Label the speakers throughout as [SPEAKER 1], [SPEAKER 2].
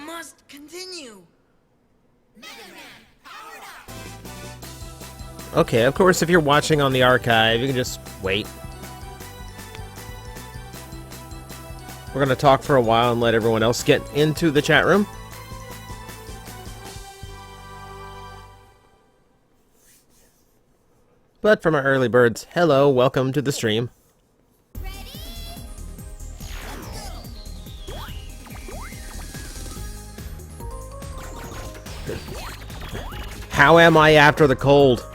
[SPEAKER 1] Must continue.
[SPEAKER 2] Okay, of course, if you're watching on the archive, you can just wait. We're going to talk for a while and let everyone else get into the chat room. But from our early birds, hello, welcome to the stream. How am I after the cold?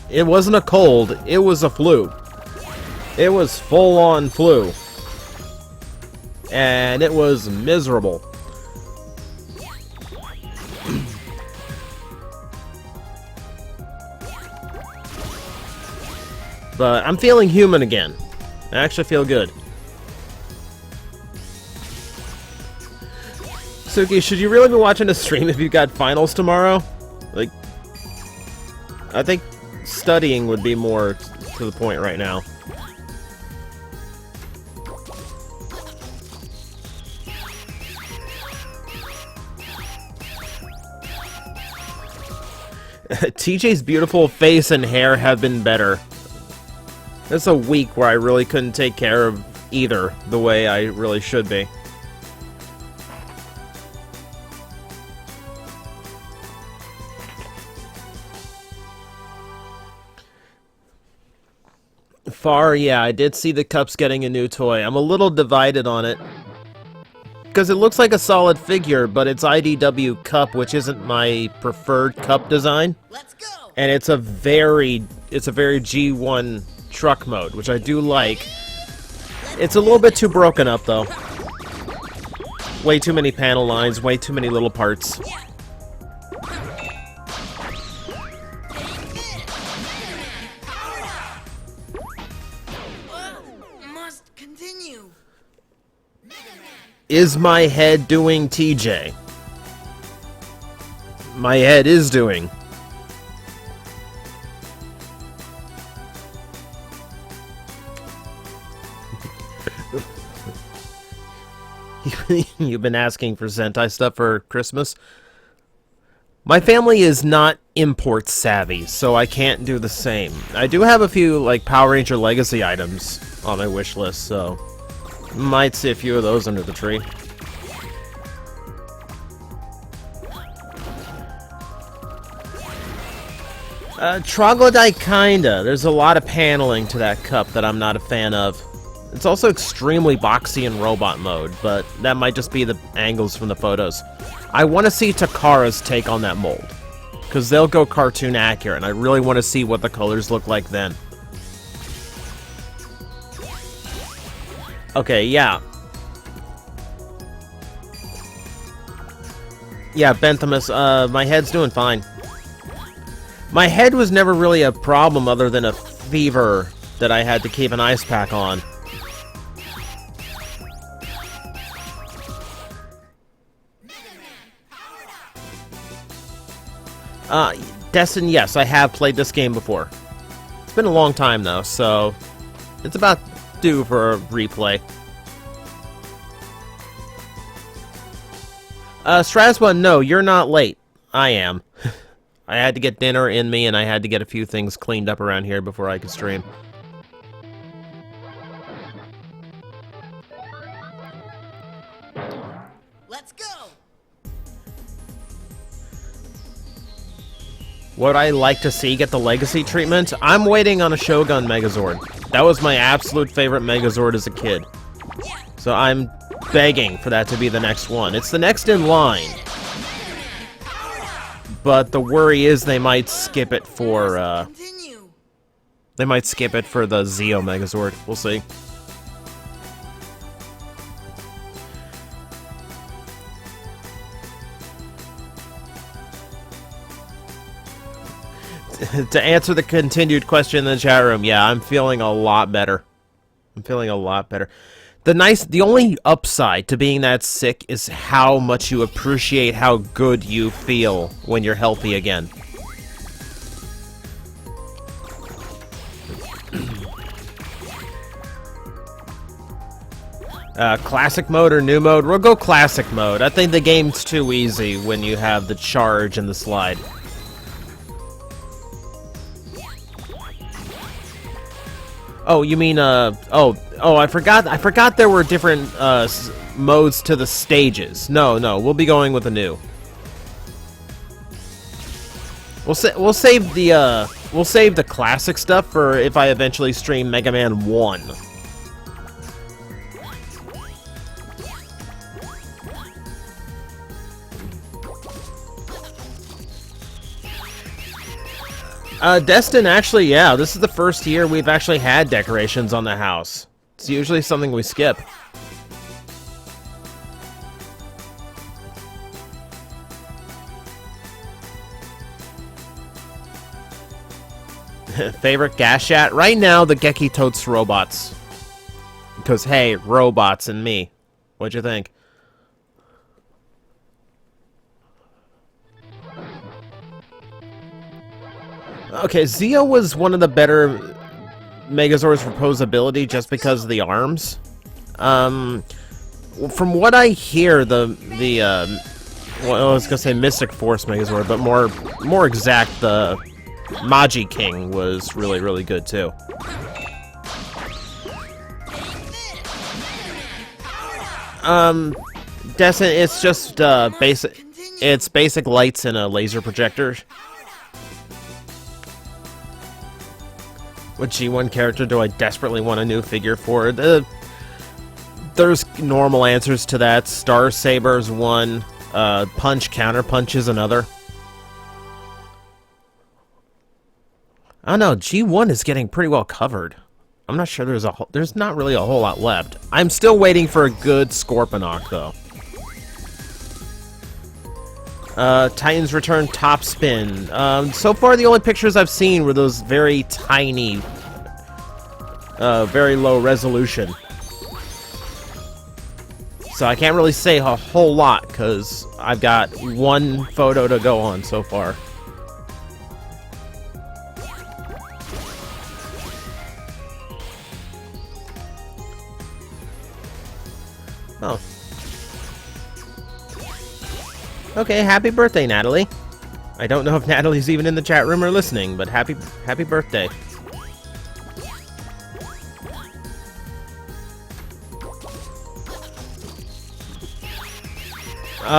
[SPEAKER 2] It wasn't a cold, it was a flu. It was full-on flu. And it was miserable. But I'm feeling human again. I actually feel good. Suki, should you really be watching a stream if you've got finals tomorrow? Like, I think studying would be more to the point right now. TJ's beautiful face and hair have been better. It's a week where I really couldn't take care of either the way I really should be. Far, yeah, I did see the cups getting a new toy. I'm a little divided on it. Because it looks like a solid figure, but it's IDW cup, which isn't my preferred cup design.
[SPEAKER 1] Let's go.
[SPEAKER 2] And it's a very G1 truck mode, which I do like. It's a little bit too broken up, though. Way too many panel lines, way too many little parts.
[SPEAKER 1] Must continue.
[SPEAKER 2] Is my head doing TJ? My head is doing. You've been asking for Sentai stuff for Christmas? My family is not import savvy, so I can't do the same. I do have a few, like, Power Ranger Legacy items on my wish list, so might see a few of those under the tree. Troglodyte kinda. There's a lot of paneling to that cup that I'm not a fan of. It's also extremely boxy in robot mode, but that might just be the angles from the photos. I want to see Takara's take on that mold, because they'll go cartoon accurate, and I really want to see what the colors look like then. Okay, yeah. Yeah, Benthamus, my head's doing fine. My head was never really a problem other than a fever that I had to keep an ice pack on. Destin, yes, I have played this game before. It's been a long time, though, so it's about due for a replay. Straswa, no, you're not late. I am. I had to get dinner in me, and I had to get a few things cleaned up around here before I could stream.
[SPEAKER 1] Let's go.
[SPEAKER 2] Would I like to see get the Legacy treatment? I'm waiting on a Shogun Megazord. That was my absolute favorite Megazord as a kid. So I'm begging for that to be the next one. It's the next in line. But the worry is they might skip it for, they might skip it for the Zeo Megazord. We'll see. To answer the continued question in the chat room, yeah, I'm feeling a lot better. I'm feeling a lot better. The only upside to being that sick is how much you appreciate how good you feel when you're healthy again. Classic mode or new mode? We'll go classic mode. I think the game's too easy when you have the charge and the slide. Oh, you mean, I forgot there were different, modes to the stages. No, we'll be going with the new. We'll save the classic stuff for if I eventually stream Mega Man 1. Destin, actually, yeah, this is the first year we've actually had decorations on the house. It's usually something we skip. Favorite gas chat? Right now, the Geki Totes robots. Because, hey, robots and me. What'd you think? Okay, Zeo was one of the better Megazords for posability just because of the arms. From what I hear, well, I was gonna say Mystic Force Megazord, but more exact, the Magi King was really good too. Destin, it's just basic. It's basic lights and a laser projector. What G1 character do I desperately want a new figure for? There's normal answers to that. Star Saber's one. Punch Counter Punch is another. I don't know. G1 is getting pretty well covered. I'm not sure there's not really a whole lot left. I'm still waiting for a good Scorponok though. Titans Return Top Spin. So far the only pictures I've seen were those very tiny, very low resolution. So I can't really say a whole lot, because I've got one photo to go on so far. Oh. Okay, happy birthday, Natalie. I don't know if Natalie's even in the chat room or listening, but happy birthday.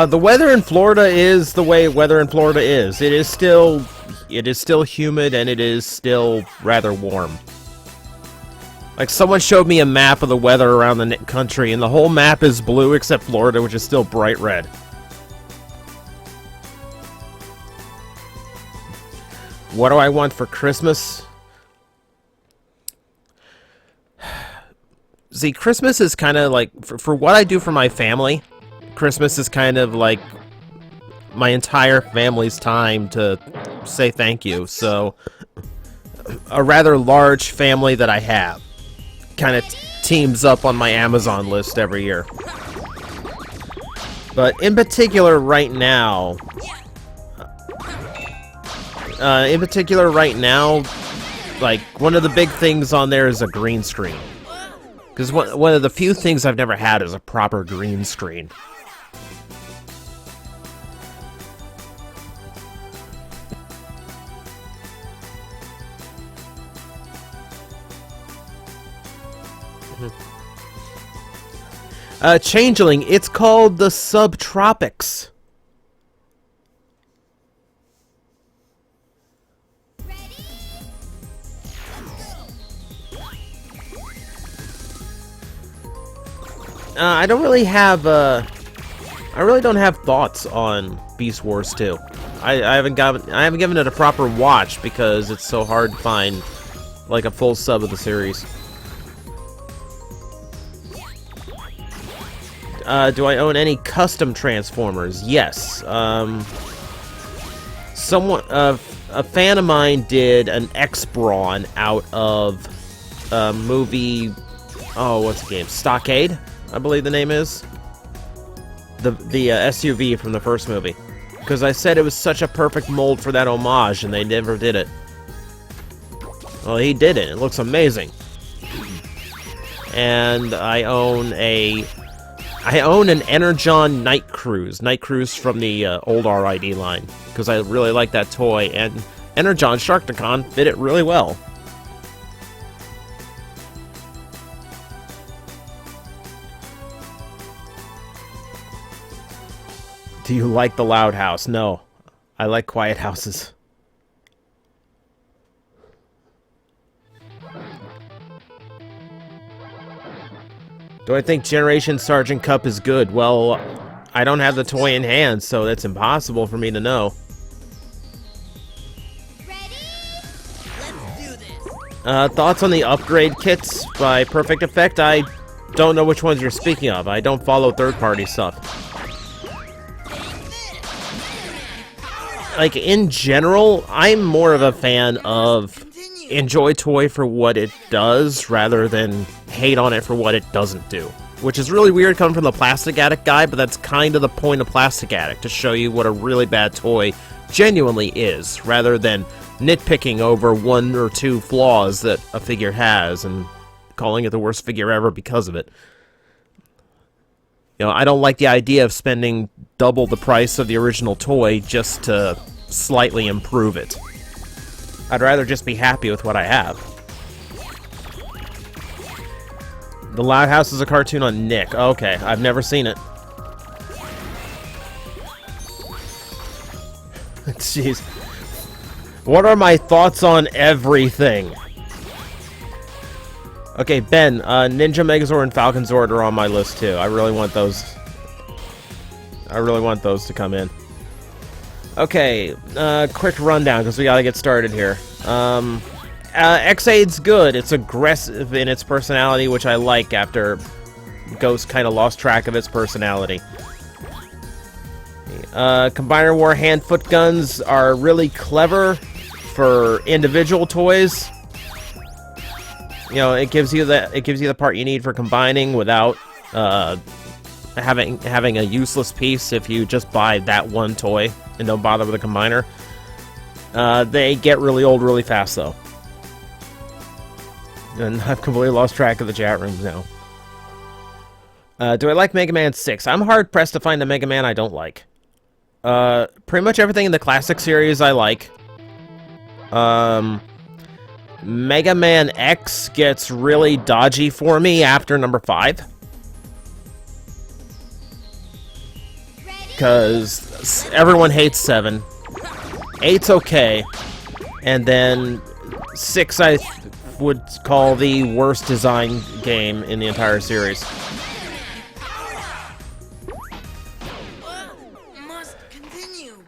[SPEAKER 2] The weather in Florida is the way weather in Florida is. It is still humid and it is still rather warm. Like, someone showed me a map of the weather around the country, and the whole map is blue except Florida, which is still bright red. What do I want for Christmas? See, Christmas is kind of like, for what I do for my family, Christmas is kind of like my entire family's time to say thank you. So, a rather large family that I have kind of teams up on my Amazon list every year. But in particular right now, like, one of the big things on there is a green screen. Because one of the few things I've never had is a proper green screen. Changeling, it's called the Subtropics. I don't really have, I really don't have thoughts on Beast Wars 2. I haven't given it a proper watch because it's so hard to find, like, a full sub of the series. Do I own any custom Transformers? Yes. A fan of mine did an X-Brawn out of movie Oh, what's the game? Stockade, I believe the name is. The SUV from the first movie. Because I said it was such a perfect mold for that homage, and they never did it. Well, he did it. It looks amazing. And I own an Energon Night Cruise from the old RID line, because I really like that toy, and Energon Sharkticon fit it really well. Do you like the loud house? No. I like quiet houses. Do I think Generation Sergeant Cup is good? Well, I don't have the toy in hand, so that's impossible for me to know.
[SPEAKER 1] Ready? Let's do this.
[SPEAKER 2] Thoughts on the upgrade kits by Perfect Effect? I don't know which ones you're speaking of. I don't follow third-party stuff. Like, in general, I'm more of a fan of enjoy toy for what it does rather than hate on it for what it doesn't do. Which is really weird coming from the Plastic Addict guy, but that's kind of the point of Plastic Addict, to show you what a really bad toy genuinely is, rather than nitpicking over one or two flaws that a figure has and calling it the worst figure ever because of it. You know, I don't like the idea of spending double the price of the original toy just to slightly improve it. I'd rather just be happy with what I have. The Loud House is a cartoon on Nick. Okay, I've never seen it. Jeez. What are my thoughts on everything? Okay, Ben, Ninja Megazord and Falcon Zord are on my list too. I really want those. I really want those to come in. Okay, quick rundown because we gotta get started here. X-Aid's good. It's aggressive in its personality, which I like after Ghost kind of lost track of its personality. Combiner War hand-foot guns are really clever for individual toys. You know, it gives you the part you need for combining without having a useless piece if you just buy that one toy and don't bother with a combiner. They get really old really fast though. And I've completely lost track of the chat rooms now. Do I like Mega Man 6? I'm hard pressed to find a Mega Man I don't like. Pretty much everything in the classic series I like. Mega Man X gets really dodgy for me after number 5. Because everyone hates 7. 8's okay. And then 6 I would call the worst design game in the entire series.
[SPEAKER 1] Must continue.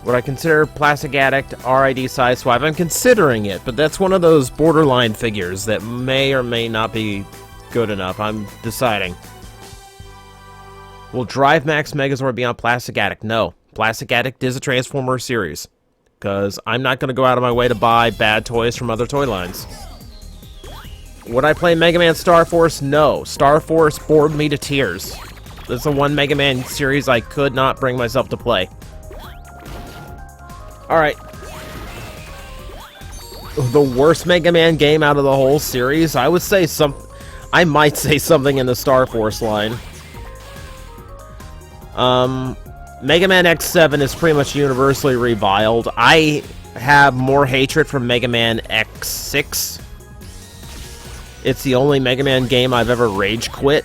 [SPEAKER 2] Would I consider Plastic Addict RID Sideswipe? I'm considering it, but that's one of those borderline figures that may or may not be good enough. I'm deciding. Will Drive Max Megazord be on Plastic Addict? No. Plastic Addict is a Transformer series. Because I'm not going to go out of my way to buy bad toys from other toy lines. Would I play Mega Man Star Force? No. Star Force bored me to tears. This is the one Mega Man series I could not bring myself to play. Alright. The worst Mega Man game out of the whole series? I would say I might say something in the Star Force line. Mega Man X7 is pretty much universally reviled. I have more hatred for Mega Man X6. It's the only Mega Man game I've ever rage quit.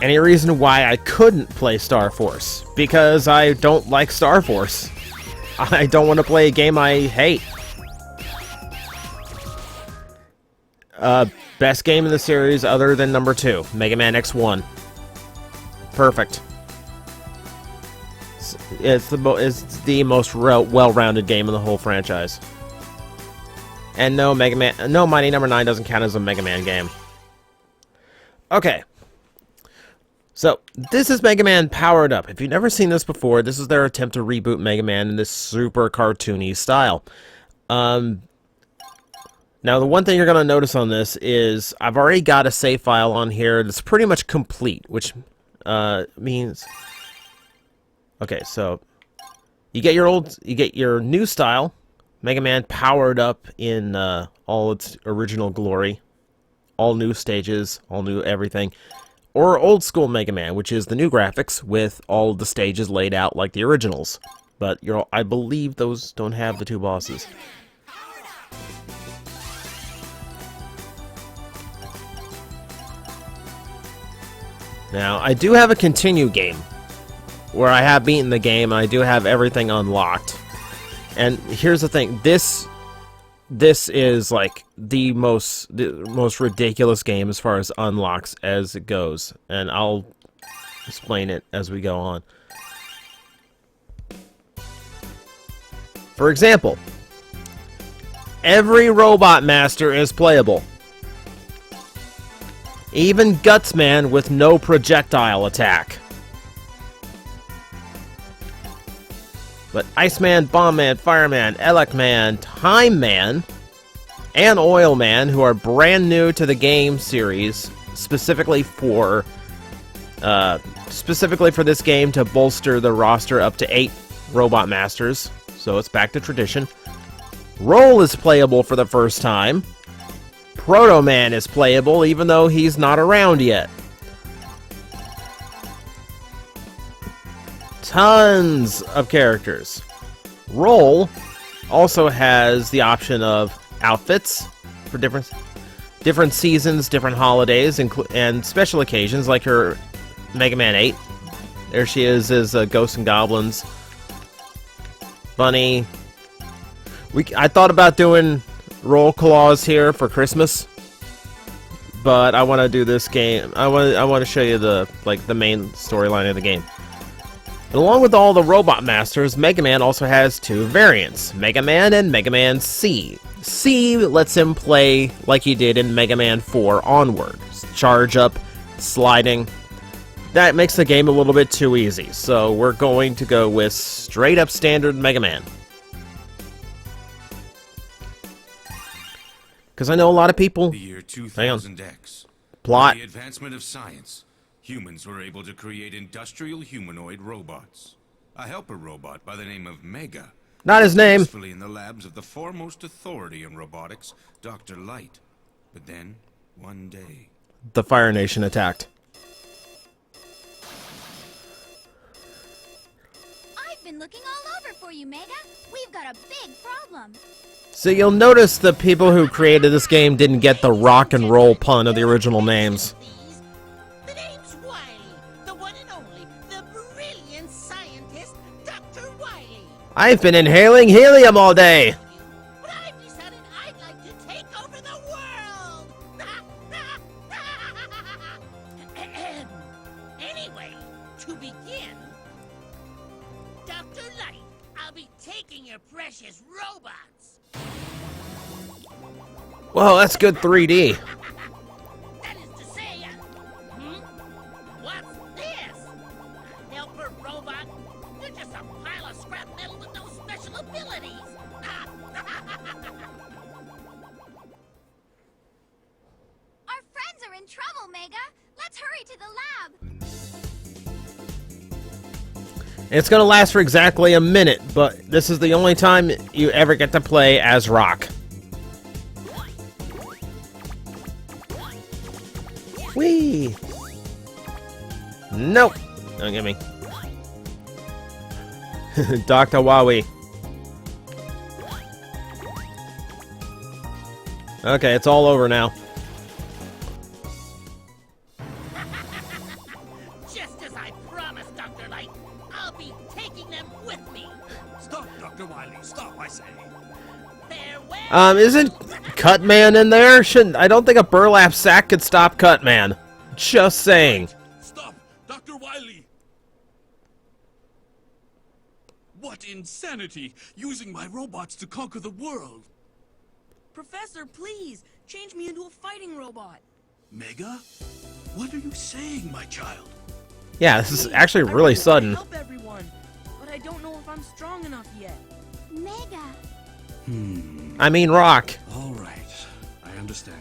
[SPEAKER 2] Any reason why I couldn't play Star Force? Because I don't like Star Force. I don't want to play a game I hate. Best game in the series other than number 2, Mega Man X1. Perfect. It's the most well-rounded game in the whole franchise. And no, Mighty Number 9 doesn't count as a Mega Man game. Okay. So, this is Mega Man powered up. If you've never seen this before, this is their attempt to reboot Mega Man in this super cartoony style. Now, the one thing you're going to notice on this is I've already got a save file on here that's pretty much complete, which means... Okay, so you get your new style, Mega Man powered up in all its original glory, all new stages, all new everything. Or old school Mega Man, which is the new graphics with all the stages laid out like the originals. But I believe those don't have the 2 bosses. Now, I do have a continue game where I have beaten the game and I do have everything unlocked. And here's the thing, this is like the most ridiculous game as far as unlocks as it goes, and I'll explain it as we go on. For example, every Robot Master is playable. Even Gutsman with no projectile attack. But Iceman, Bombman, Fireman, Elecman, Time Man, and Oil Man, who are brand new to the game series, specifically for this game to bolster the roster up to 8 Robot Masters, so it's back to tradition. Roll is playable for the first time. Proto Man is playable, even though he's not around yet. Tons of characters. Roll also has the option of outfits for different seasons, different holidays, and special occasions, like her Mega Man 8. There she is as Ghosts and Goblins. Bunny. I thought about doing Roll Claws here for Christmas, but I want to do this game. I want to show you the main storyline of the game. And along with all the Robot Masters, Mega Man also has 2 variants, Mega Man and Mega Man C. C lets him play like he did in Mega Man 4 onward. Charge up, sliding. That makes the game a little bit too easy, so we're going to go with straight up standard Mega Man. Because I know a lot of people...
[SPEAKER 3] The year 2000X.
[SPEAKER 2] Plot.
[SPEAKER 3] With the advancement of science, humans were able to create industrial humanoid robots. A helper robot by the name of Mega.
[SPEAKER 2] Not his name.
[SPEAKER 3] Peacefully in the labs of the foremost authority in robotics, Dr. Light. But then, one day...
[SPEAKER 2] The Fire Nation attacked.
[SPEAKER 4] I've been looking all over for you, Mega. We've got a big problem.
[SPEAKER 2] So you'll notice the people who created this game didn't get the rock and roll pun of the original names.
[SPEAKER 1] The name's Wily, the one and only, the brilliant scientist, Dr. Wily.
[SPEAKER 2] I've been inhaling helium all day.
[SPEAKER 1] But I've decided I'd like to take over the world. Anyway, to begin, Dr. Light, I'll be taking your precious robots.
[SPEAKER 2] Whoa, that's good 3D.
[SPEAKER 1] That is to say, what's this? A helper robot? You're just a pile of scrap metal with no special abilities.
[SPEAKER 4] Our friends are in trouble, Mega. Let's hurry to the lab.
[SPEAKER 2] It's gonna last for exactly a minute, but this is the only time you ever get to play as Rock. Whee! Nope! Don't get me. Dr. Wowie. Okay, it's all over now.
[SPEAKER 1] Just as I promised, Dr. Light, I'll be taking them with me.
[SPEAKER 3] Stop, Dr. Wily, stop, I say.
[SPEAKER 1] Farewell.
[SPEAKER 2] Isn't Cutman in there? I don't think a burlap sack could stop Cutman. Just saying.
[SPEAKER 5] Stop! Dr. Wily! What insanity! Using my robots to conquer the world!
[SPEAKER 6] Professor, please, change me into a fighting robot.
[SPEAKER 5] Mega? What are you saying, my child?
[SPEAKER 2] Yeah, this is actually really
[SPEAKER 6] I
[SPEAKER 2] sudden.
[SPEAKER 6] help everyone, but I don't know if I'm strong enough yet.
[SPEAKER 4] Mega.
[SPEAKER 2] I mean, Rock.
[SPEAKER 5] All right, I understand.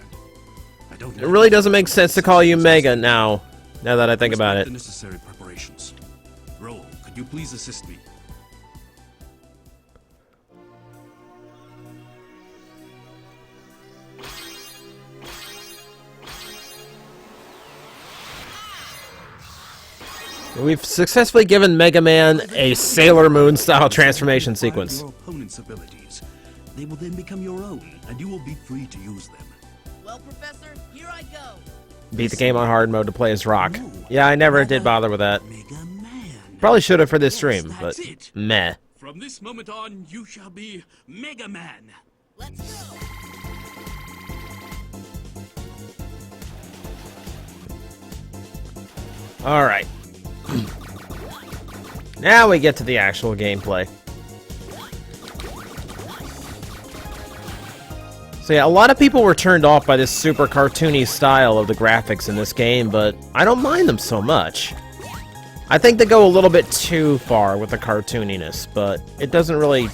[SPEAKER 5] I don't.
[SPEAKER 2] It really doesn't make sense to call you Mega now that I think about
[SPEAKER 5] The
[SPEAKER 2] it.
[SPEAKER 5] necessary preparations. Ro, could you please assist me?
[SPEAKER 2] We've successfully given Mega Man a Sailor Moon style transformation sequence.
[SPEAKER 5] Your opponent's abilities. They will then become your own, and you will be free to use them.
[SPEAKER 6] Well, Professor, here I go.
[SPEAKER 2] Beat the game on hard mode to play as Rock. Yeah, I never did bother with that.
[SPEAKER 5] Mega Man.
[SPEAKER 2] Probably should have for this stream, but
[SPEAKER 5] That's it.
[SPEAKER 2] meh.
[SPEAKER 5] From this moment on, you shall be Mega Man.
[SPEAKER 6] Let's go.
[SPEAKER 2] Alright. Now we get to the actual gameplay. So yeah, a lot of people were turned off by this super cartoony style of the graphics in this game, but I don't mind them so much. I think they go a little bit too far with the cartooniness, but it doesn't really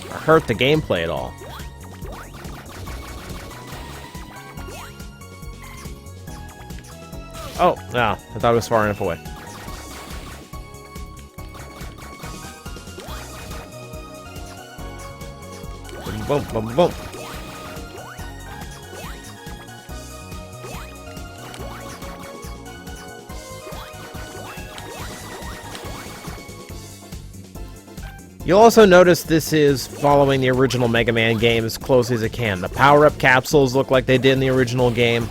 [SPEAKER 2] hurt the gameplay at all. Oh, no, I thought it was far enough away. Boom, boom, boom, boom. You'll also notice this is following the original Mega Man game as closely as it can. The power-up capsules look like they did in the original game.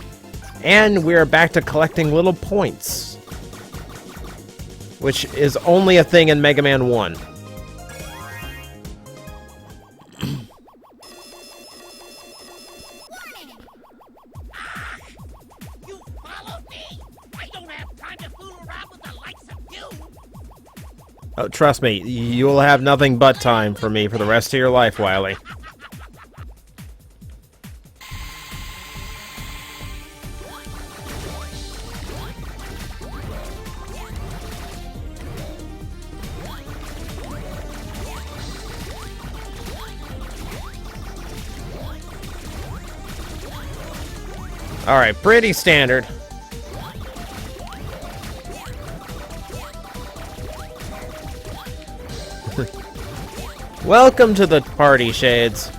[SPEAKER 2] And we're back to collecting little points. Which is only a thing in Mega Man 1.
[SPEAKER 1] You followed me? I don't have time to fool around with the likes of you.
[SPEAKER 2] Oh, trust me, you'll have nothing but time for me for the rest of your life, Wily. Alright, pretty standard. Welcome to the party, Shades.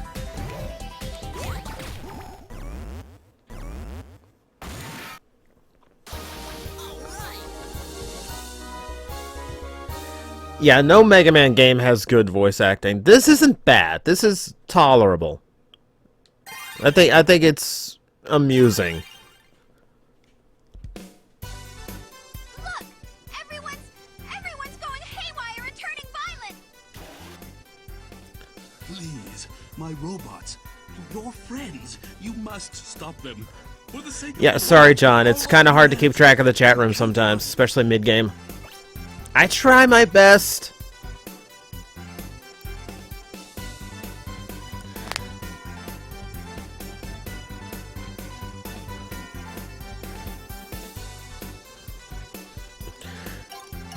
[SPEAKER 2] Yeah, no Mega Man game has good voice acting. This isn't bad. This is tolerable. I think it's amusing.
[SPEAKER 4] Look! Everyone's going haywire and turning violent!
[SPEAKER 5] Please, my robots, your friends, you must stop them. For the sake of
[SPEAKER 2] Yeah,
[SPEAKER 5] the
[SPEAKER 2] sorry,
[SPEAKER 5] world,
[SPEAKER 2] John. It's
[SPEAKER 5] all
[SPEAKER 2] kind of hard to keep
[SPEAKER 5] humans.
[SPEAKER 2] track of the chat room sometimes, especially mid-game. I try my best.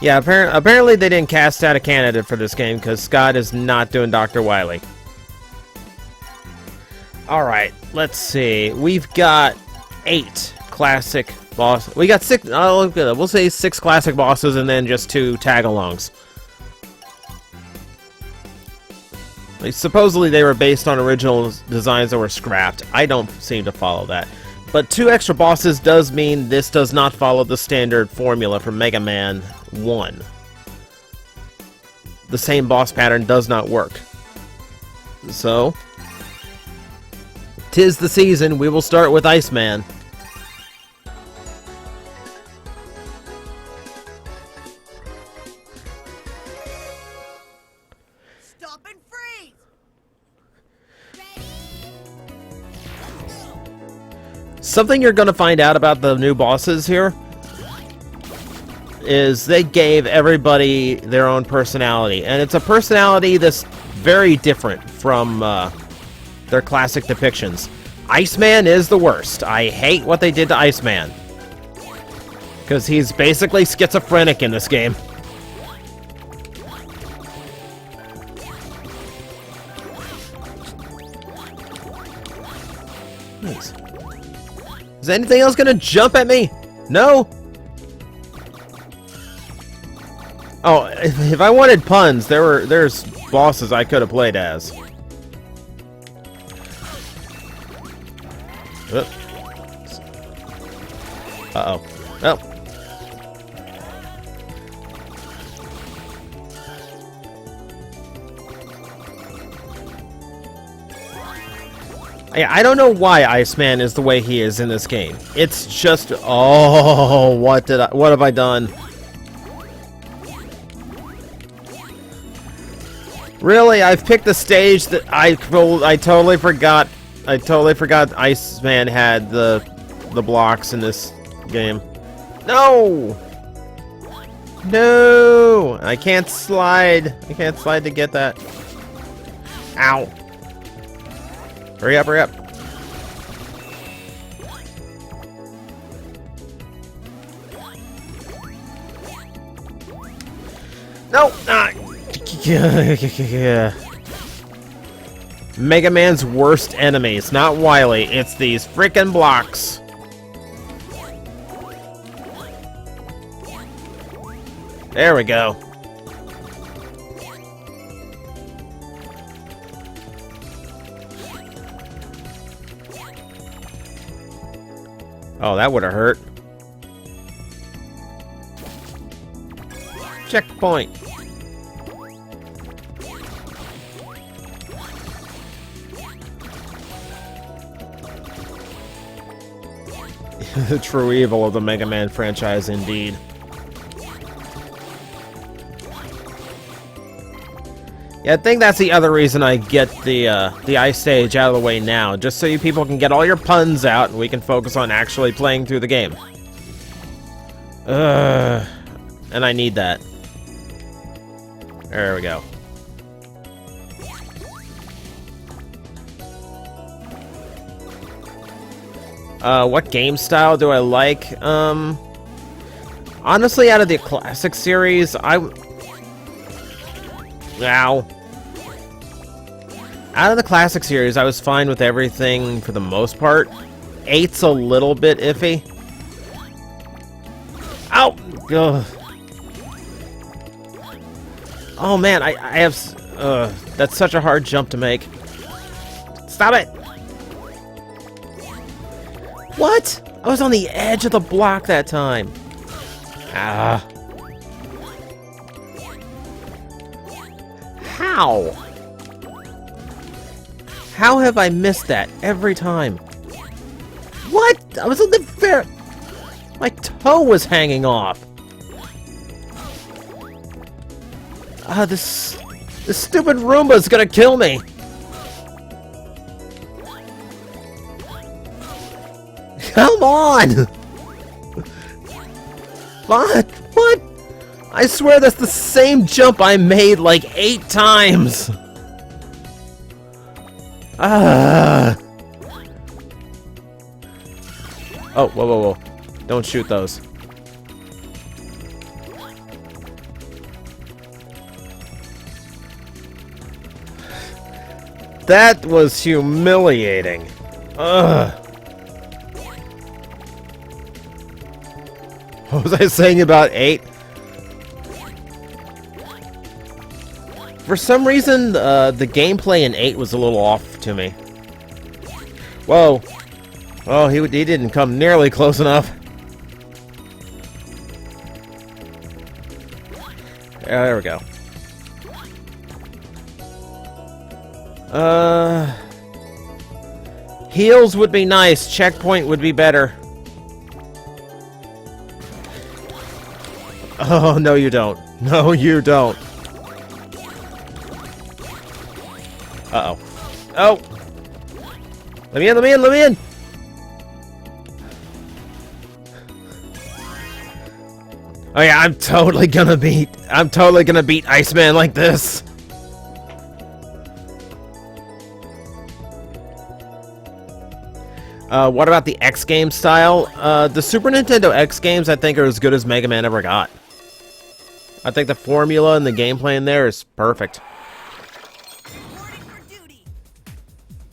[SPEAKER 2] Yeah, apparently they didn't cast out a candidate for this game because Scott is not doing Dr. Wily. Alright, let's see. We've got 8 classic bosses. We got 6, we'll say 6 classic bosses and then just 2 tag-alongs. Like, supposedly they were based on original designs that were scrapped. I don't seem to follow that. But 2 extra bosses does mean this does not follow the standard formula for Mega Man 1. The same boss pattern does not work. So, 'tis the season. We will start with Iceman.
[SPEAKER 6] Stop and freeze!
[SPEAKER 2] Something you're going to find out about the new bosses here is they gave everybody their own personality, and it's a personality that's very different from their classic depictions. Iceman is the worst. I hate what they did to Iceman. Because he's basically schizophrenic in this game. Nice. Is anything else gonna jump at me? No? Oh, if I wanted puns, there's bosses I could have played as. Uh-oh. Oh. Yeah, I don't know why Iceman is the way he is in this game. It's just, oh, what have I done? Really, I've picked a stage that I totally forgot. I totally forgot Iceman had the blocks in this game. No! No! I can't slide. I can't slide to get that. Ow. Hurry up, hurry up. No! Mega Man's worst enemies, not Wily. It's these frickin' blocks. There we go. Oh, that would have hurt. Checkpoint. The true evil of the Mega Man franchise, indeed. Yeah, I think that's the other reason I get the ice stage out of the way now, just so you people can get all your puns out and we can focus on actually playing through the game. And I need that. There we go. What game style do I like? Honestly, out of the classic series, Ow. Out of the classic series, I was fine with everything for the most part. 8's a little bit iffy. Ow! Ugh. Oh man, I have... that's such a hard jump to make. Stop it! What? I was on the edge of the block that time. Ah. How? How have I missed that every time? What? I was on the fair. My toe was hanging off. This stupid Roomba's gonna kill me. Come on! What? What? I swear that's the same jump I made like 8 times! Ah! Oh, whoa, whoa, whoa. Don't shoot those. That was humiliating. Ugh. What was I saying about 8? For some reason, the gameplay in 8 was a little off to me. Whoa. Oh, he didn't come nearly close enough. Yeah, there we go. Heals would be nice. Checkpoint would be better. Oh, no you don't. No you don't. Uh-oh. Oh! Let me in, let me in, let me in! Oh yeah, I'm totally gonna beat Iceman like this. What about the X game style? The Super Nintendo X games, I think, are as good as Mega Man ever got. I think the formula and the gameplay in there is perfect.
[SPEAKER 7] Reporting for duty.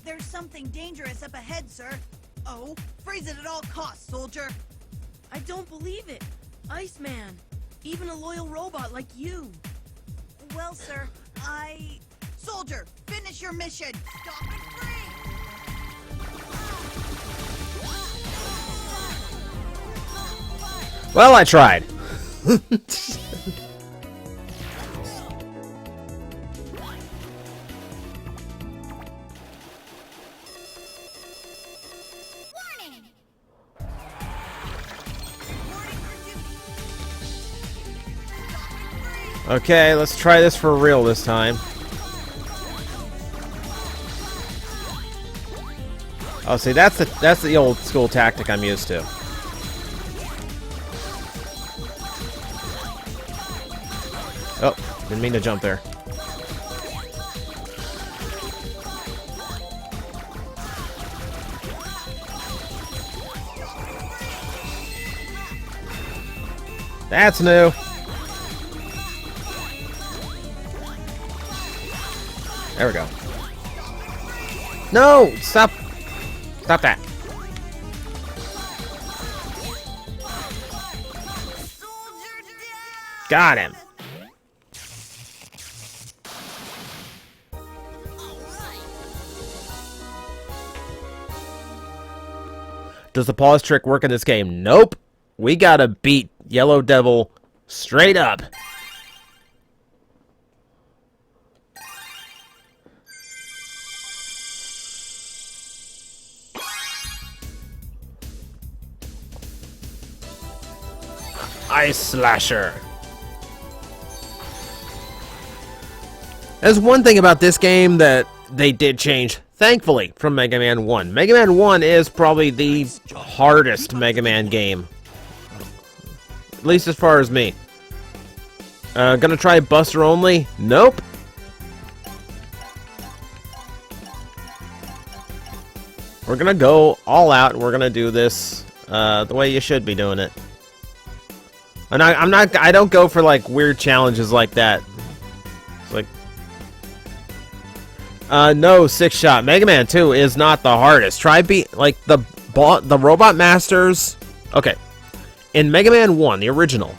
[SPEAKER 7] There's something dangerous up ahead, sir. Oh, freeze it at all costs, soldier.
[SPEAKER 6] I don't believe it. Iceman. Even a loyal robot like you.
[SPEAKER 7] Well, sir, Soldier, finish your mission. Stop and freeze.
[SPEAKER 2] Well, I tried. Okay, let's try this for real this time. Oh, see, that's the old school tactic I'm used to. Oh, didn't mean to jump there. That's new. There we go. No! Stop! Stop that. Got him. Does the pause trick work in this game? Nope. We gotta beat Yellow Devil straight up. Ice Slasher. There's one thing about this game that they did change, thankfully, from Mega Man 1. Mega Man 1 is probably the hardest Mega Man game. At least as far as me. Gonna try Buster only? Nope. We're gonna go all out, and we're gonna do this the way you should be doing it. And I don't go for like weird challenges like that. It's like, no, 6-shot. Mega Man 2 is not the hardest. Try beat like the Robot Masters. Okay, in Mega Man 1, the original,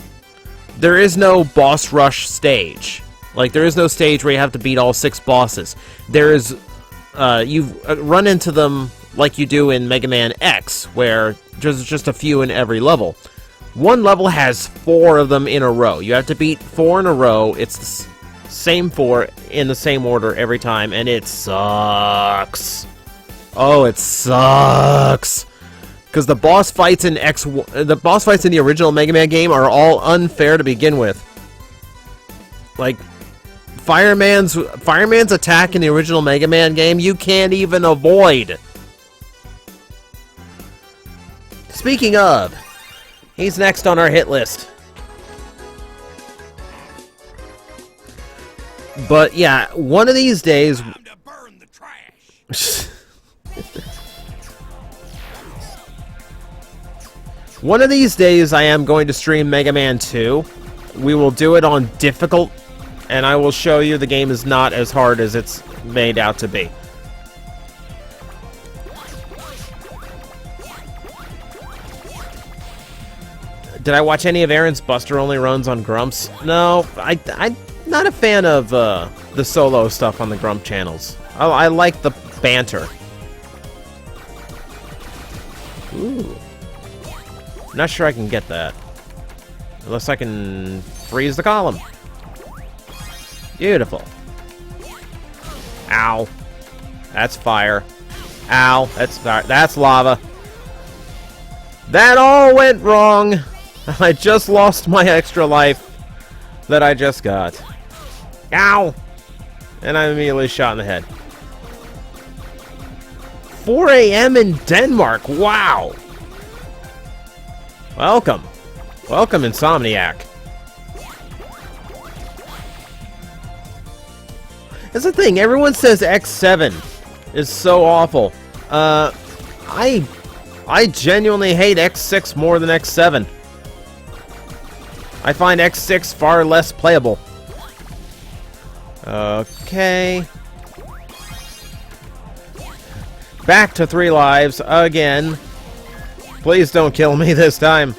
[SPEAKER 2] there is no boss rush stage. Like there is no stage where you have to beat all 6 bosses. There is, you run into them like you do in Mega Man X, where there's just a few in every level. One level has 4 of them in a row. You have to beat 4 in a row. It's the same 4 in the same order every time, and it sucks. Oh, it sucks. Because the boss fights in the original Mega Man game are all unfair to begin with. Like Fireman's attack in the original Mega Man game, you can't even avoid. Speaking of, he's next on our hit list. But yeah, one of these days.
[SPEAKER 3] Time to burn the trash.
[SPEAKER 2] One of these days, I am going to stream Mega Man 2. We will do it on difficult, and I will show you the game is not as hard as it's made out to be. Did I watch any of Aaron's Buster only runs on Grumps? No, I'm not a fan of the solo stuff on the Grump channels. I like the banter. Ooh. Not sure I can get that. Unless I can freeze the column. Beautiful. Ow. That's fire. Ow. That's fire. That's lava. That all went wrong. I just lost my extra life that I just got. Ow! And I'm immediately shot in the head. 4 a.m. in Denmark. Wow. Welcome. Welcome, Insomniac. That's the thing. Everyone says X7 is so awful. I I genuinely hate X6 more than X7. I find X6 far less playable. Okay. Back to 3 lives again. Please don't kill me this time.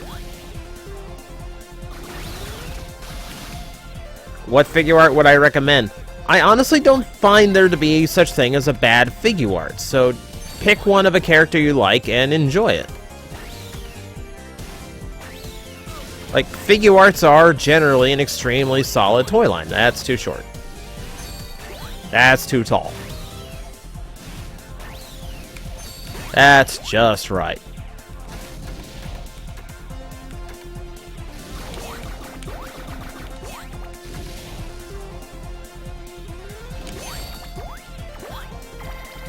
[SPEAKER 2] What figure art would I recommend? I honestly don't find there to be such thing as a bad figure art, so pick one of a character you like and enjoy it. Like, figure arts are generally an extremely solid toy line. That's too short. That's too tall. That's just right.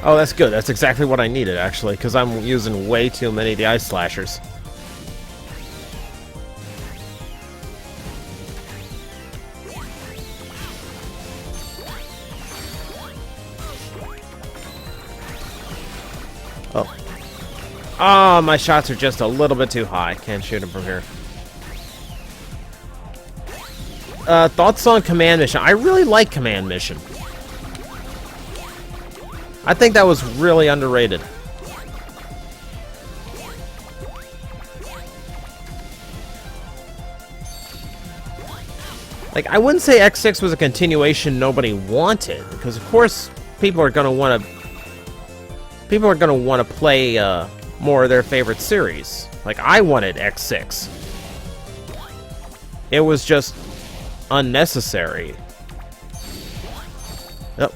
[SPEAKER 2] Oh, that's good. That's exactly what I needed, actually, because I'm using way too many of the ice slashers. Oh. Oh, my shots are just a little bit too high. Can't shoot them from here. Thoughts on Command Mission? I really like Command Mission. I think that was really underrated. Like, I wouldn't say X6 was a continuation nobody wanted, because of course people are going to want to play more of their favorite series. Like, I wanted X6. It was just unnecessary. Yep.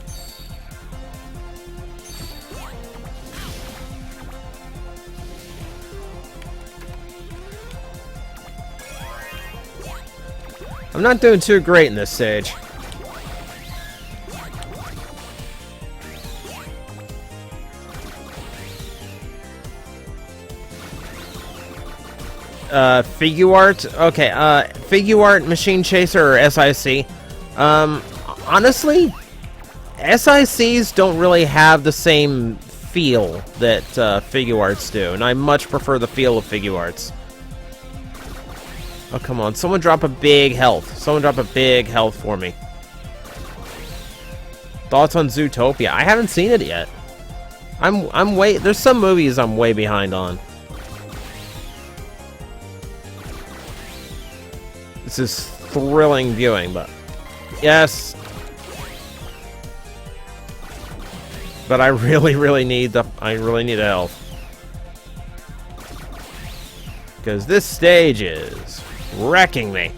[SPEAKER 2] I'm not doing too great in this stage. Figure art? Okay, figure art, Machine Chaser, or SIC. Honestly, SICs don't really have the same feel that figure arts do, and I much prefer the feel of figure arts. Oh, come on. Someone drop a big health. Someone drop a big health for me. Thoughts on Zootopia? I haven't seen it yet. There's some movies I'm way behind on. This is thrilling viewing, but... Yes! But I really need the health. Because this stage is wrecking me.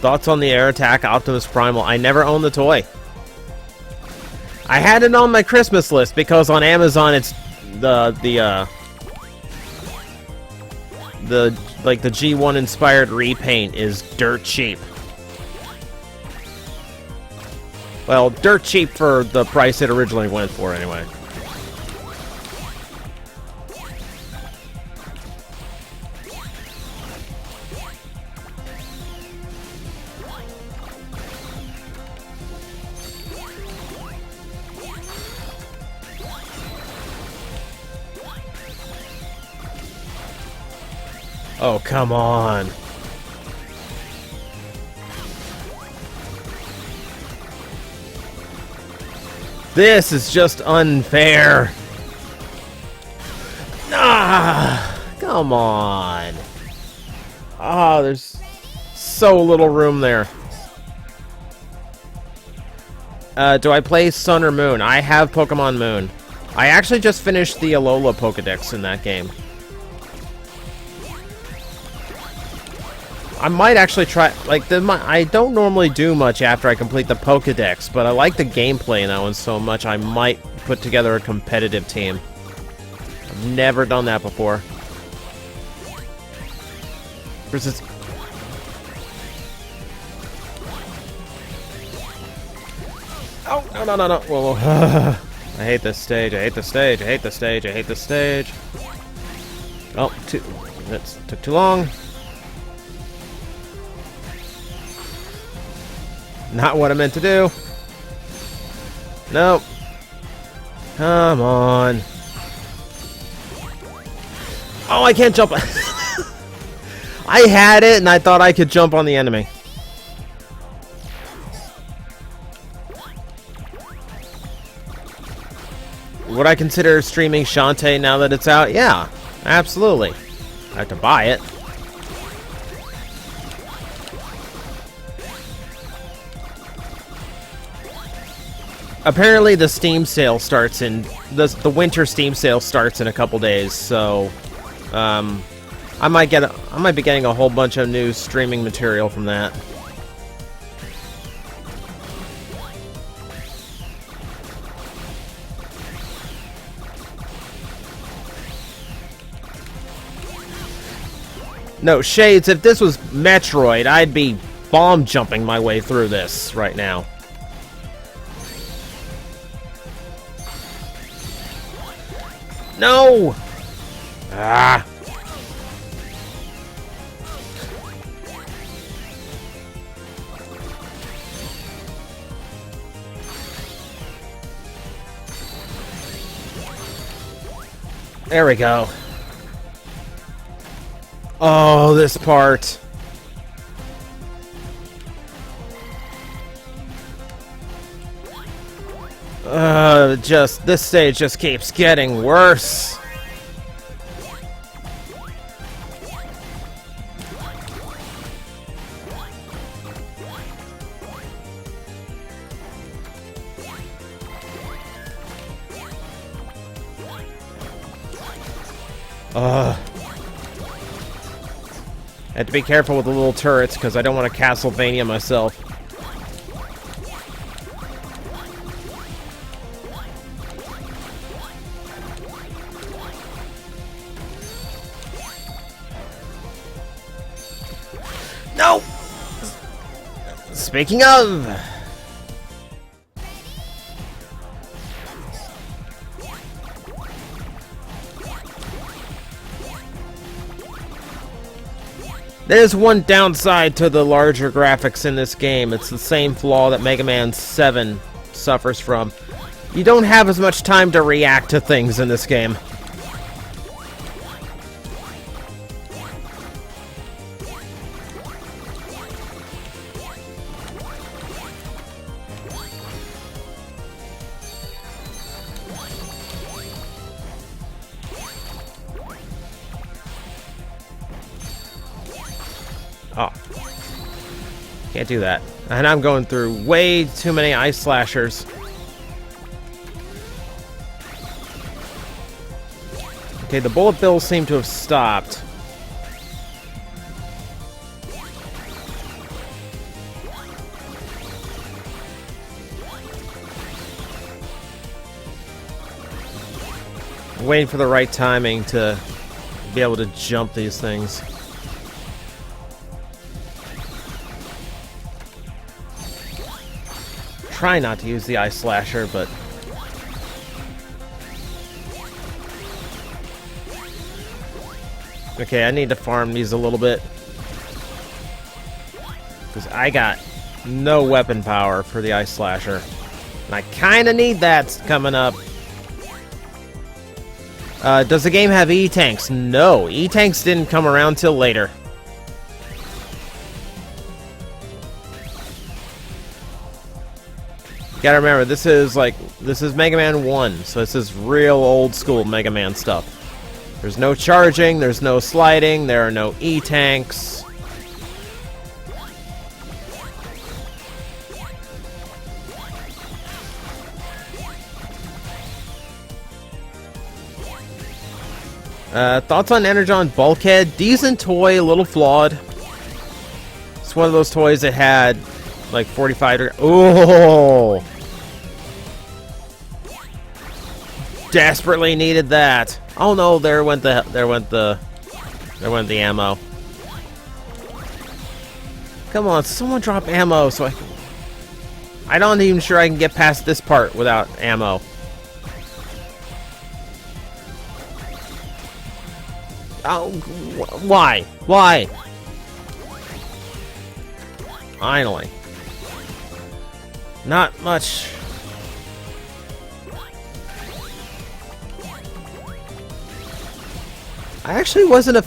[SPEAKER 2] Thoughts on the Air Attack Optimus Primal? I never owned the toy. I had it on my Christmas list because on Amazon it's the G1 inspired repaint is dirt cheap. Well, dirt cheap for the price it originally went for anyway. Oh, come on. This is just unfair. Ah, come on. Ah, there's so little room there. Do I play Sun or Moon? I have Pokemon Moon. I actually just finished the Alola Pokedex in that game. I might actually try, like, I don't normally do much after I complete the Pokedex, but I like the gameplay in that one so much I might put together a competitive team. I've never done that before. Versus... Oh, no. Whoa. I hate this stage, I hate this stage, I hate this stage, I hate this stage. Oh, that took too long. Not what I meant to do. Nope. Come on. Oh, I can't jump. I had it, and I thought I could jump on the enemy. Would I consider streaming Shantae now that it's out? Yeah, absolutely. I have to buy it. Apparently the Steam sale starts in... The winter Steam sale starts in a couple days, so... I might be getting a whole bunch of new streaming material from that. No, Shades, if this was Metroid, I'd be bomb jumping my way through this right now. No! Ah! There we go. Oh, this part. This stage just keeps getting worse. I have to be careful with the little turrets because I don't want to Castlevania myself. No! Speaking of... There's one downside to the larger graphics in this game. It's the same flaw that Mega Man 7 suffers from. You don't have as much time to react to things in this game. Oh. Can't do that. And I'm going through way too many ice slashers. Okay, the bullet bills seem to have stopped. I'm waiting for the right timing to be able to jump these things. Try not to use the ice slasher, but okay, I need to farm these a little bit because I got no weapon power for the ice slasher, and I kind of need that coming up. Does the game have E-tanks? No, E-tanks didn't come around till later. Gotta remember, this is Mega Man 1, so this is real old school Mega Man stuff. There's no charging, there's no sliding, there are no E-tanks. Thoughts on Energon Bulkhead? Decent toy, a little flawed. It's one of those toys that had like 45. Oh! Desperately needed that. Oh no, there went the ammo. Come on, someone drop ammo so I'm not even sure I can get past this part without ammo. Oh, why? Why? Finally. Not much. I actually wasn't a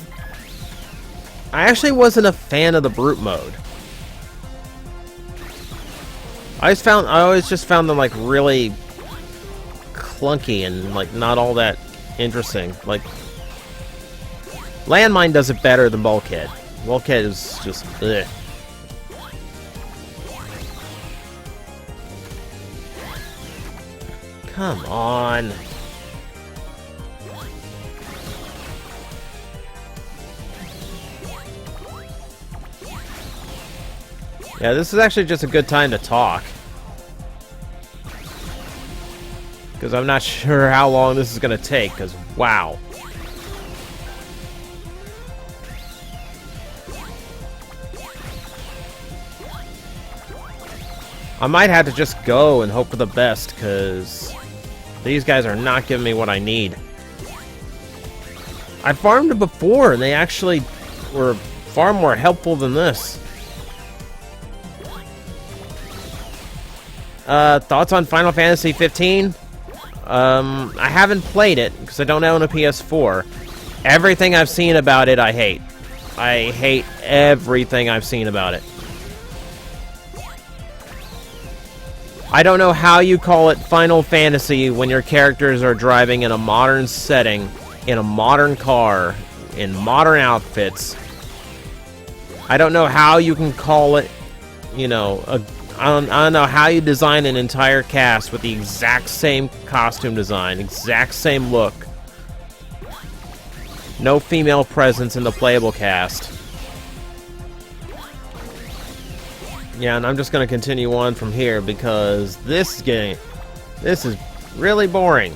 [SPEAKER 2] fan of the brute mode. I always just found them like really clunky and like not all that interesting. Like Landmine does it better than Bulkhead. Bulkhead is just ugh. Come on. Yeah, this is actually just a good time to talk. Because I'm not sure how long this is going to take, because wow. I might have to just go and hope for the best, because these guys are not giving me what I need. I farmed it before, and they actually were far more helpful than this. Thoughts on Final Fantasy 15? I haven't played it, because I don't own a PS4. Everything I've seen about it, I hate. I hate everything I've seen about it. I don't know how you call it Final Fantasy when your characters are driving in a modern setting, in a modern car, in modern outfits. I don't know how you can call it, you know, I don't know how you design an entire cast with the exact same costume design, exact same look. No female presence in the playable cast. Yeah, and I'm just going to continue on from here because this is really boring.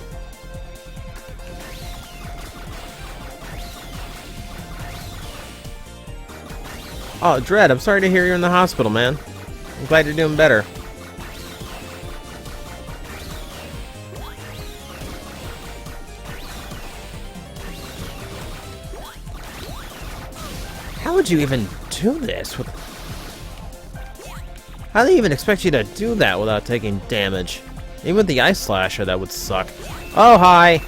[SPEAKER 2] Oh, Dredd, I'm sorry to hear you're in the hospital, man. I'm glad you're doing better. How would you even do this? How do they even expect you to do that without taking damage? Even with the Ice Slasher, that would suck. Oh, hi!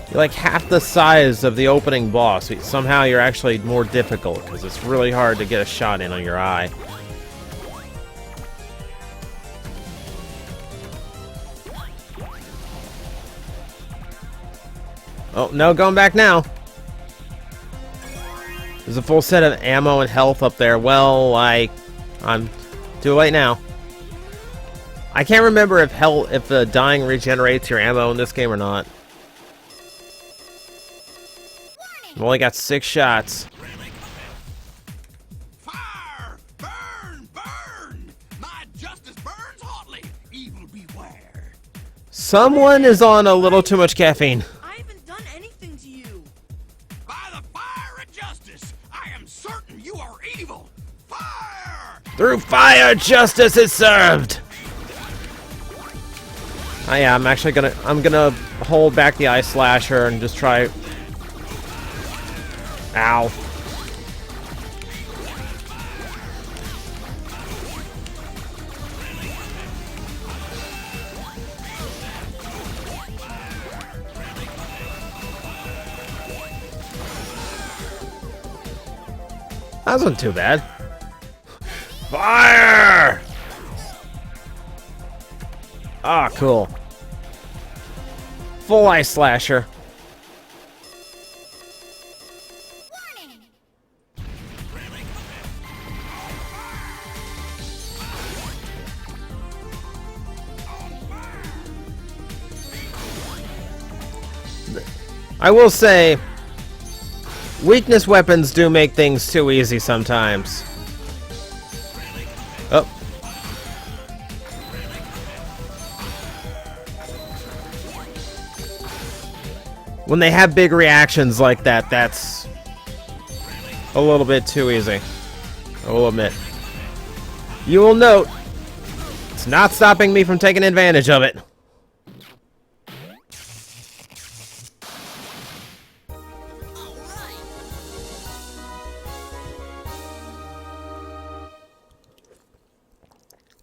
[SPEAKER 2] You're like half the size of the opening boss. Somehow you're actually more difficult, because it's really hard to get a shot in on your eye. Oh, no, going back now. There's a full set of ammo and health up there. Well, I'm too late now. I can't remember if the dying regenerates your ammo in this game or not. I've only got 6 shots.
[SPEAKER 5] Fire! Burn! Burn! My justice burns hotly. Evil beware.
[SPEAKER 2] Someone is on a little too much caffeine.
[SPEAKER 6] I haven't done anything to you.
[SPEAKER 5] By the fire of justice, I am certain you are evil. Fire!
[SPEAKER 2] Through fire, justice is served. Oh yeah, I'm gonna hold back the Ice Slasher and just try. Ow. That wasn't too bad. Fire! Ah, cool. Full Ice Slasher. I will say, weakness weapons do make things too easy sometimes. Oh. When they have big reactions like that, that's a little bit too easy. I will admit. You will note, it's not stopping me from taking advantage of it.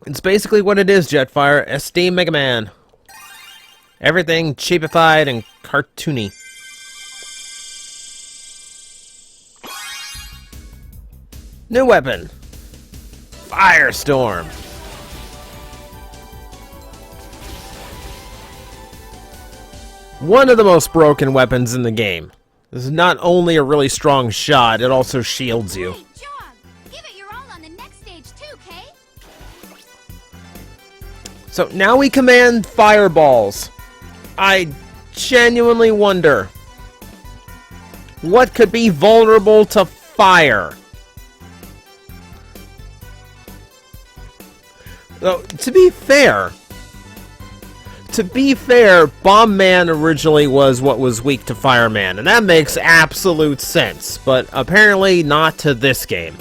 [SPEAKER 2] It's basically what it is, Jetfire. SD Mega Man. Everything cheapified and cartoony. New weapon. Firestorm. One of the most broken weapons in the game. This is not only a really strong shot, it also shields you.
[SPEAKER 4] Great job! Give it your all on the next stage too, Kay.
[SPEAKER 2] So now we command fireballs. I genuinely wonder what could be vulnerable to fire. Though, to be fair, Bomb Man originally was what was weak to Fireman, and that makes absolute sense, but apparently not to this game.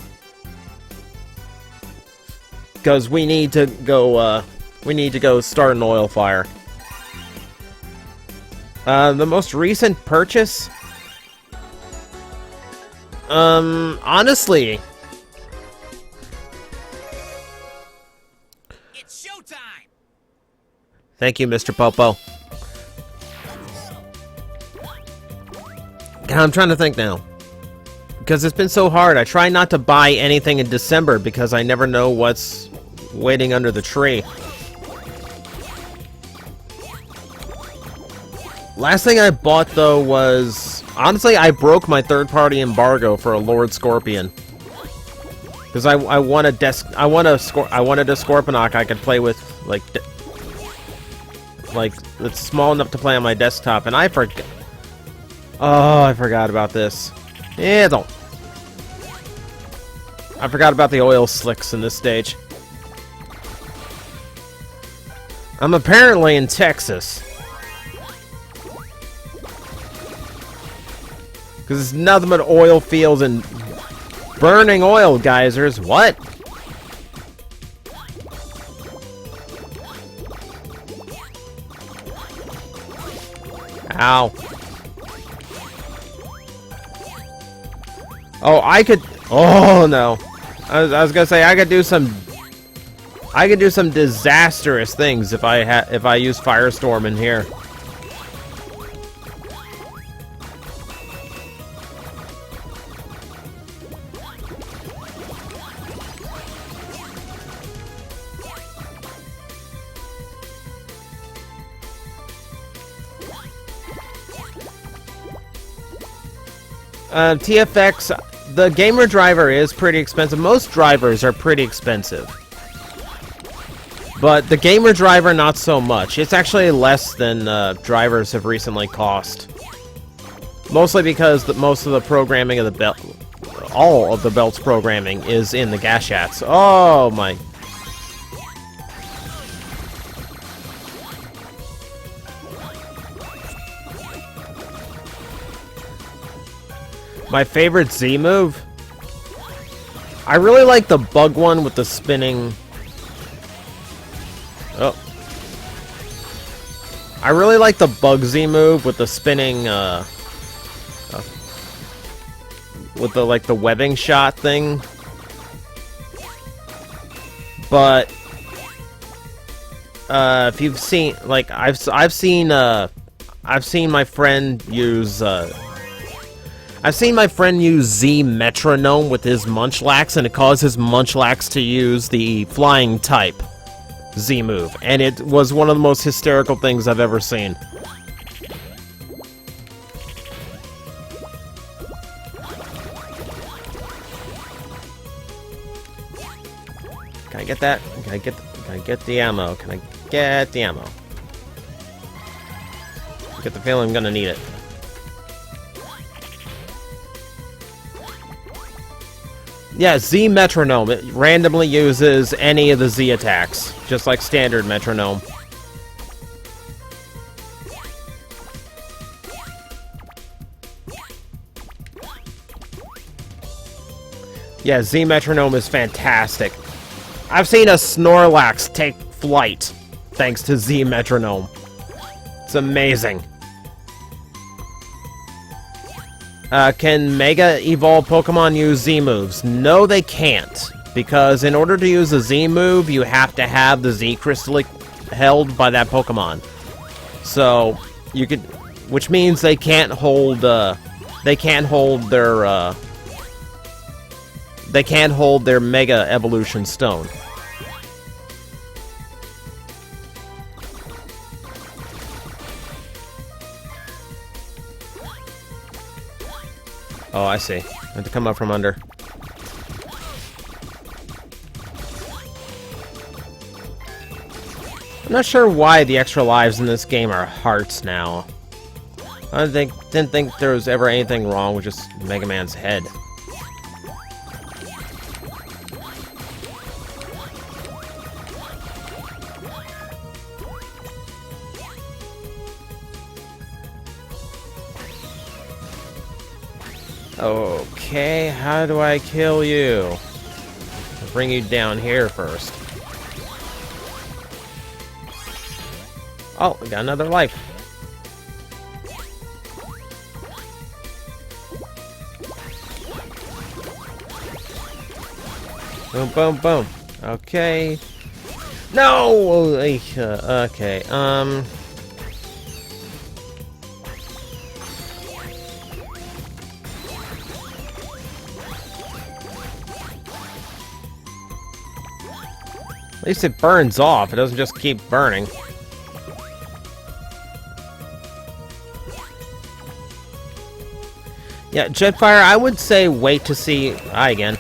[SPEAKER 2] Because we need to go start an oil fire. The most recent purchase? Honestly,
[SPEAKER 1] It's showtime!
[SPEAKER 2] thank you, Mr. Popo. God, I'm trying to think now. Because it's been so hard. I try not to buy anything in December because I never know what's waiting under the tree. Last thing I bought, though, was... Honestly, I broke my third-party embargo for a Lord Scorpion. Because I wanted a Scorponok I could play with, like, it's small enough to play on my desktop, and I forgot. Oh, I forgot about this. Yeah, don't. I forgot about the oil slicks in this stage. I'm apparently in Texas. Because it's nothing but oil fields and burning oil geysers. What? Ow. Oh, I could... Oh, no. I was gonna say, I could do some disastrous things if I use Firestorm in here. TFX, the gamer driver is pretty expensive. Most drivers are pretty expensive. But the gamer driver, not so much. It's actually less than drivers have recently cost. Mostly because most of the programming of the belt... All of the belt's programming is in the Gashats. Oh my... My favorite Z move? I really like the bug one with the spinning... Oh. I really like the bug Z move with the spinning, with the, like, the webbing shot thing. But... if you've seen... Like, I've seen my friend use, I've seen my friend use Z Metronome with his Munchlax, and it causes Munchlax to use the flying type Z move, and it was one of the most hysterical things I've ever seen. Can I get that? Can I get the ammo? Can I get the ammo? I get the feeling I'm gonna need it. Yeah, Z Metronome. It randomly uses any of the Z attacks, just like standard Metronome. Yeah, Z Metronome is fantastic. I've seen a Snorlax take flight thanks to Z Metronome. It's amazing. Can Mega Evolved Pokemon use Z moves? No, they can't. Because in order to use a Z move, you have to have the Z crystal held by that Pokemon. So you could, which means they can't hold their Mega Evolution Stone. Oh, I see. I have to come up from under. I'm not sure why the extra lives in this game are hearts now. I didn't think there was ever anything wrong with just Mega Man's head. Okay, how do I kill you? I'll bring you down here first. Oh, we got another life. Boom, boom, boom. Okay. No! Okay, At least it burns off. It doesn't just keep burning. Yeah, Jetfire, I would say wait to see... Hi again.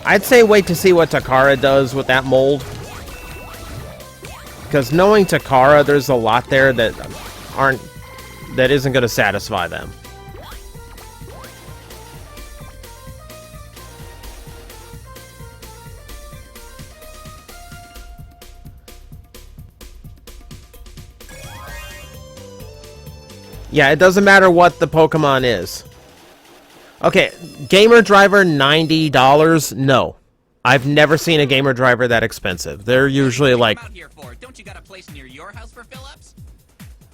[SPEAKER 2] I'd say wait to see what Takara does with that mold. Because knowing Takara, there's a lot there that isn't going to satisfy them. Yeah, it doesn't matter what the Pokemon is. Okay, Gamer Driver, $90? No. I've never seen a Gamer Driver that expensive. They're usually like...
[SPEAKER 8] Don't you got a place near your house for fill-ups?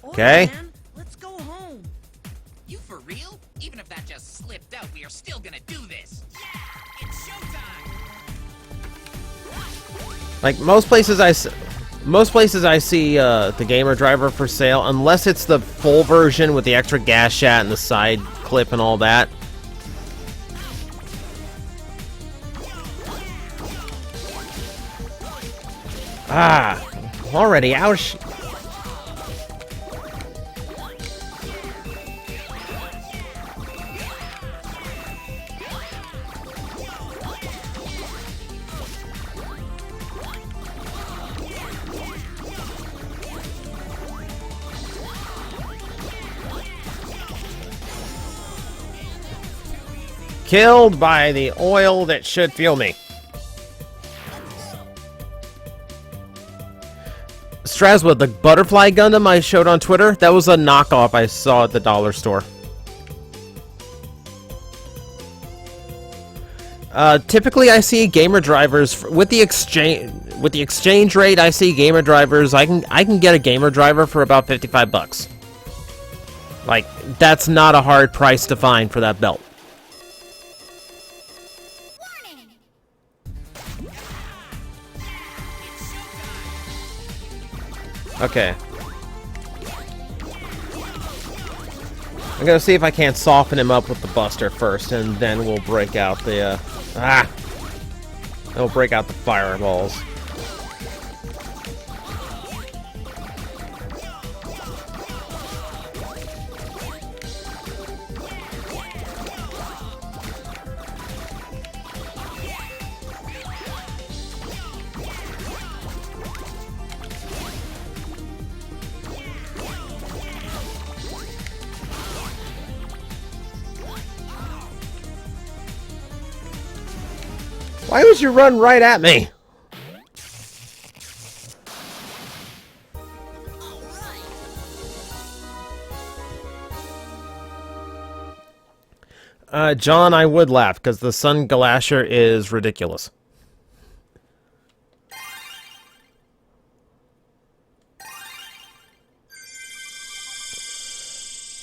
[SPEAKER 2] Okay.
[SPEAKER 6] Man, let's go home.
[SPEAKER 8] You for real? Even if that just slipped out, we are still gonna do this. Yeah, it's showtime.
[SPEAKER 2] Like, most places I see the Gamer Driver for sale, unless it's the full version with the extra gas shat and the side clip and all that. Ah, already ouch. Killed by the oil that should fuel me. Straswood, the butterfly Gundam I showed on Twitter, that was a knockoff I saw at the dollar store. Typically I see Gamer Drivers with the exchange rate. I see Gamer Drivers. I can get a Gamer Driver for about $55. Like, that's not a hard price to find for that belt. Okay. I'm gonna see if I can't soften him up with the Buster first, and then we'll break out the, Then we'll break out the fireballs. Why would you run right at me? John, I would laugh, because the Sun Galasher is ridiculous.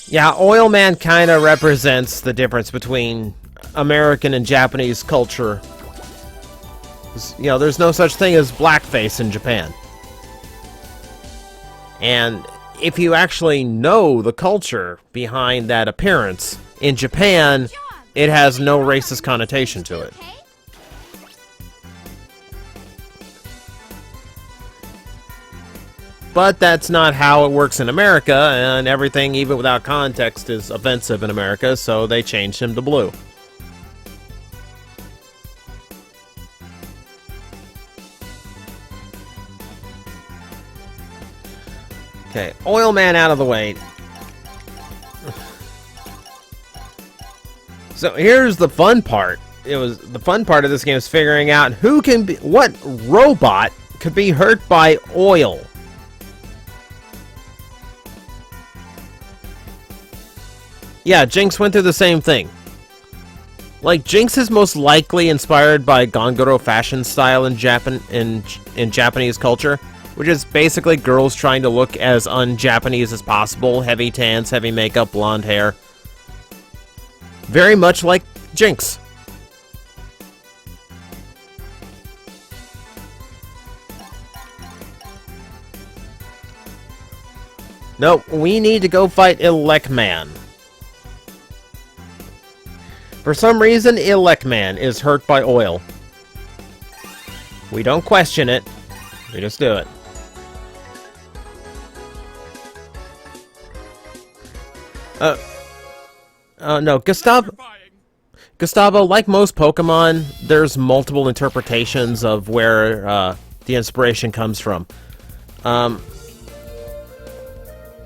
[SPEAKER 2] Yeah, Oil Man kind of represents the difference between American and Japanese culture. You know, there's no such thing as blackface in Japan. And if you actually know the culture behind that appearance, in Japan, it has no racist connotation to it.
[SPEAKER 4] Okay?
[SPEAKER 2] But that's not how it works in America, and everything, even without context, is offensive in America, so they changed him to blue. Okay, Oil Man out of the way. So here's the fun part. The fun part of this game is figuring out what robot could be hurt by oil. Yeah, Jinx went through the same thing. Like, Jinx is most likely inspired by Gongoro fashion style in Japanese culture, which is basically girls trying to look as un-Japanese as possible. Heavy tans, heavy makeup, blonde hair. Very much like Jinx. Nope, we need to go fight MEGAMAN. For some reason, MEGAMAN is hurt by oil. We don't question it. We just do it. No, Gustavo, like most Pokemon, there's multiple interpretations of where the inspiration comes from.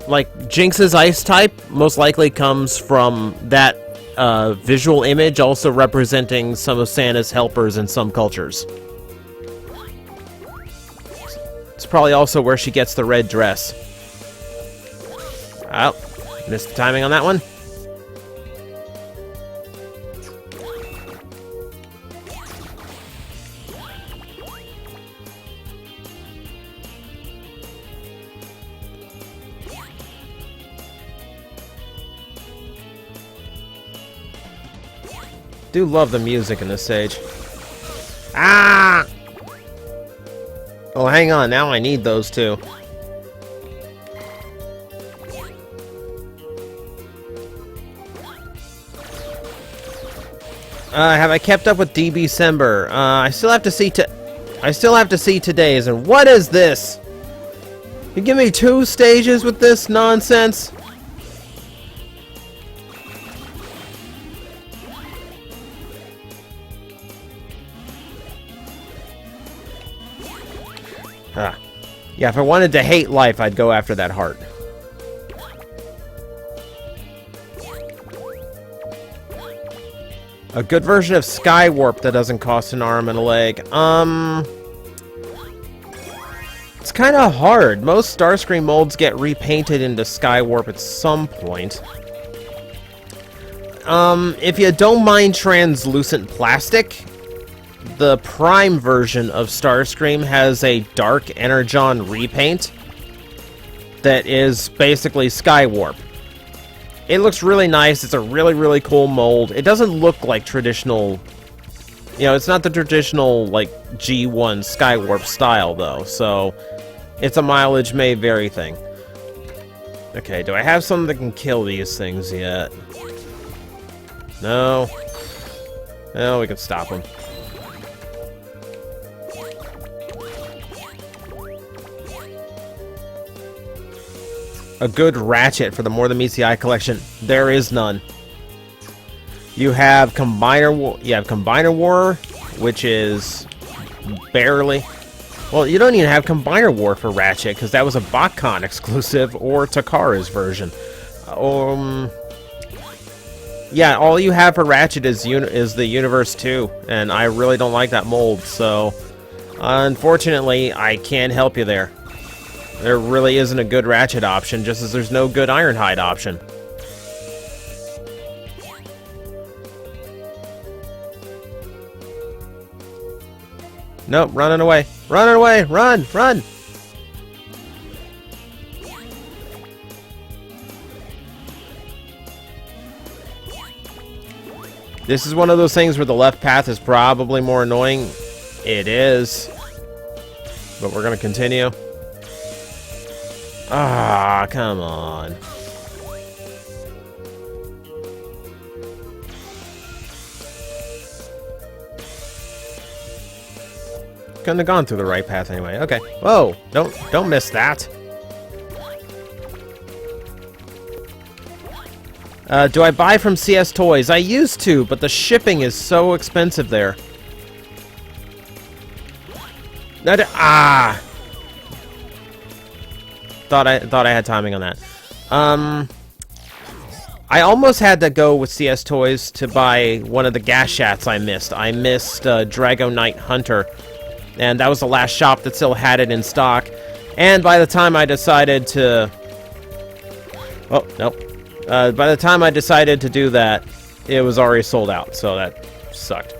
[SPEAKER 2] Like, Jinx's ice type most likely comes from that visual image, also representing some of Santa's helpers in some cultures. It's probably also where she gets the red dress. Oh, missed the timing on that one. Do love the music in this stage. Ah! Oh, hang on. Now I need those two. Have I kept up with December? I still have to see today's. And what is this? You give me 2 stages with this nonsense? Yeah, if I wanted to hate life, I'd go after that heart. A good version of Skywarp that doesn't cost an arm and a leg. It's kind of hard. Most Starscream molds get repainted into Skywarp at some point. If you don't mind translucent plastic, the Prime version of Starscream has a dark Energon repaint that is basically Skywarp. It looks really nice. It's a really, really cool mold. It doesn't look like traditional... You know, it's not the traditional, like, G1 Skywarp style, though. So, it's a mileage may vary thing. Okay, do I have something that can kill these things yet? No. No, we can stop them. A good Ratchet for the More Than Meets the Eye collection. There is none. You have Combiner War. You have Combiner War, which is barely. Well, you don't even have Combiner War for Ratchet because that was a BotCon exclusive or Takara's version. Yeah, all you have for Ratchet is the Universe 2, and I really don't like that mold. So, unfortunately, I can't help you there. There really isn't a good Ratchet option, just as there's no good Ironhide option. Nope, running away. Running away! Run! Run! This is one of those things where the left path is probably more annoying. It is. But we're gonna continue. Ah, come on. Couldn't have gone through the right path anyway. Okay. Whoa! Don't miss that. Do I buy from CS Toys? I used to, but the shipping is so expensive there. Ah! Thought I had timing on that. I almost had to go with CS Toys to buy one of the gas shats I missed. I missed Drago Knight Hunter, and that was the last shop that still had it in stock. And by the time I decided to... Oh, nope. By the time I decided to do that, it was already sold out, so that sucked.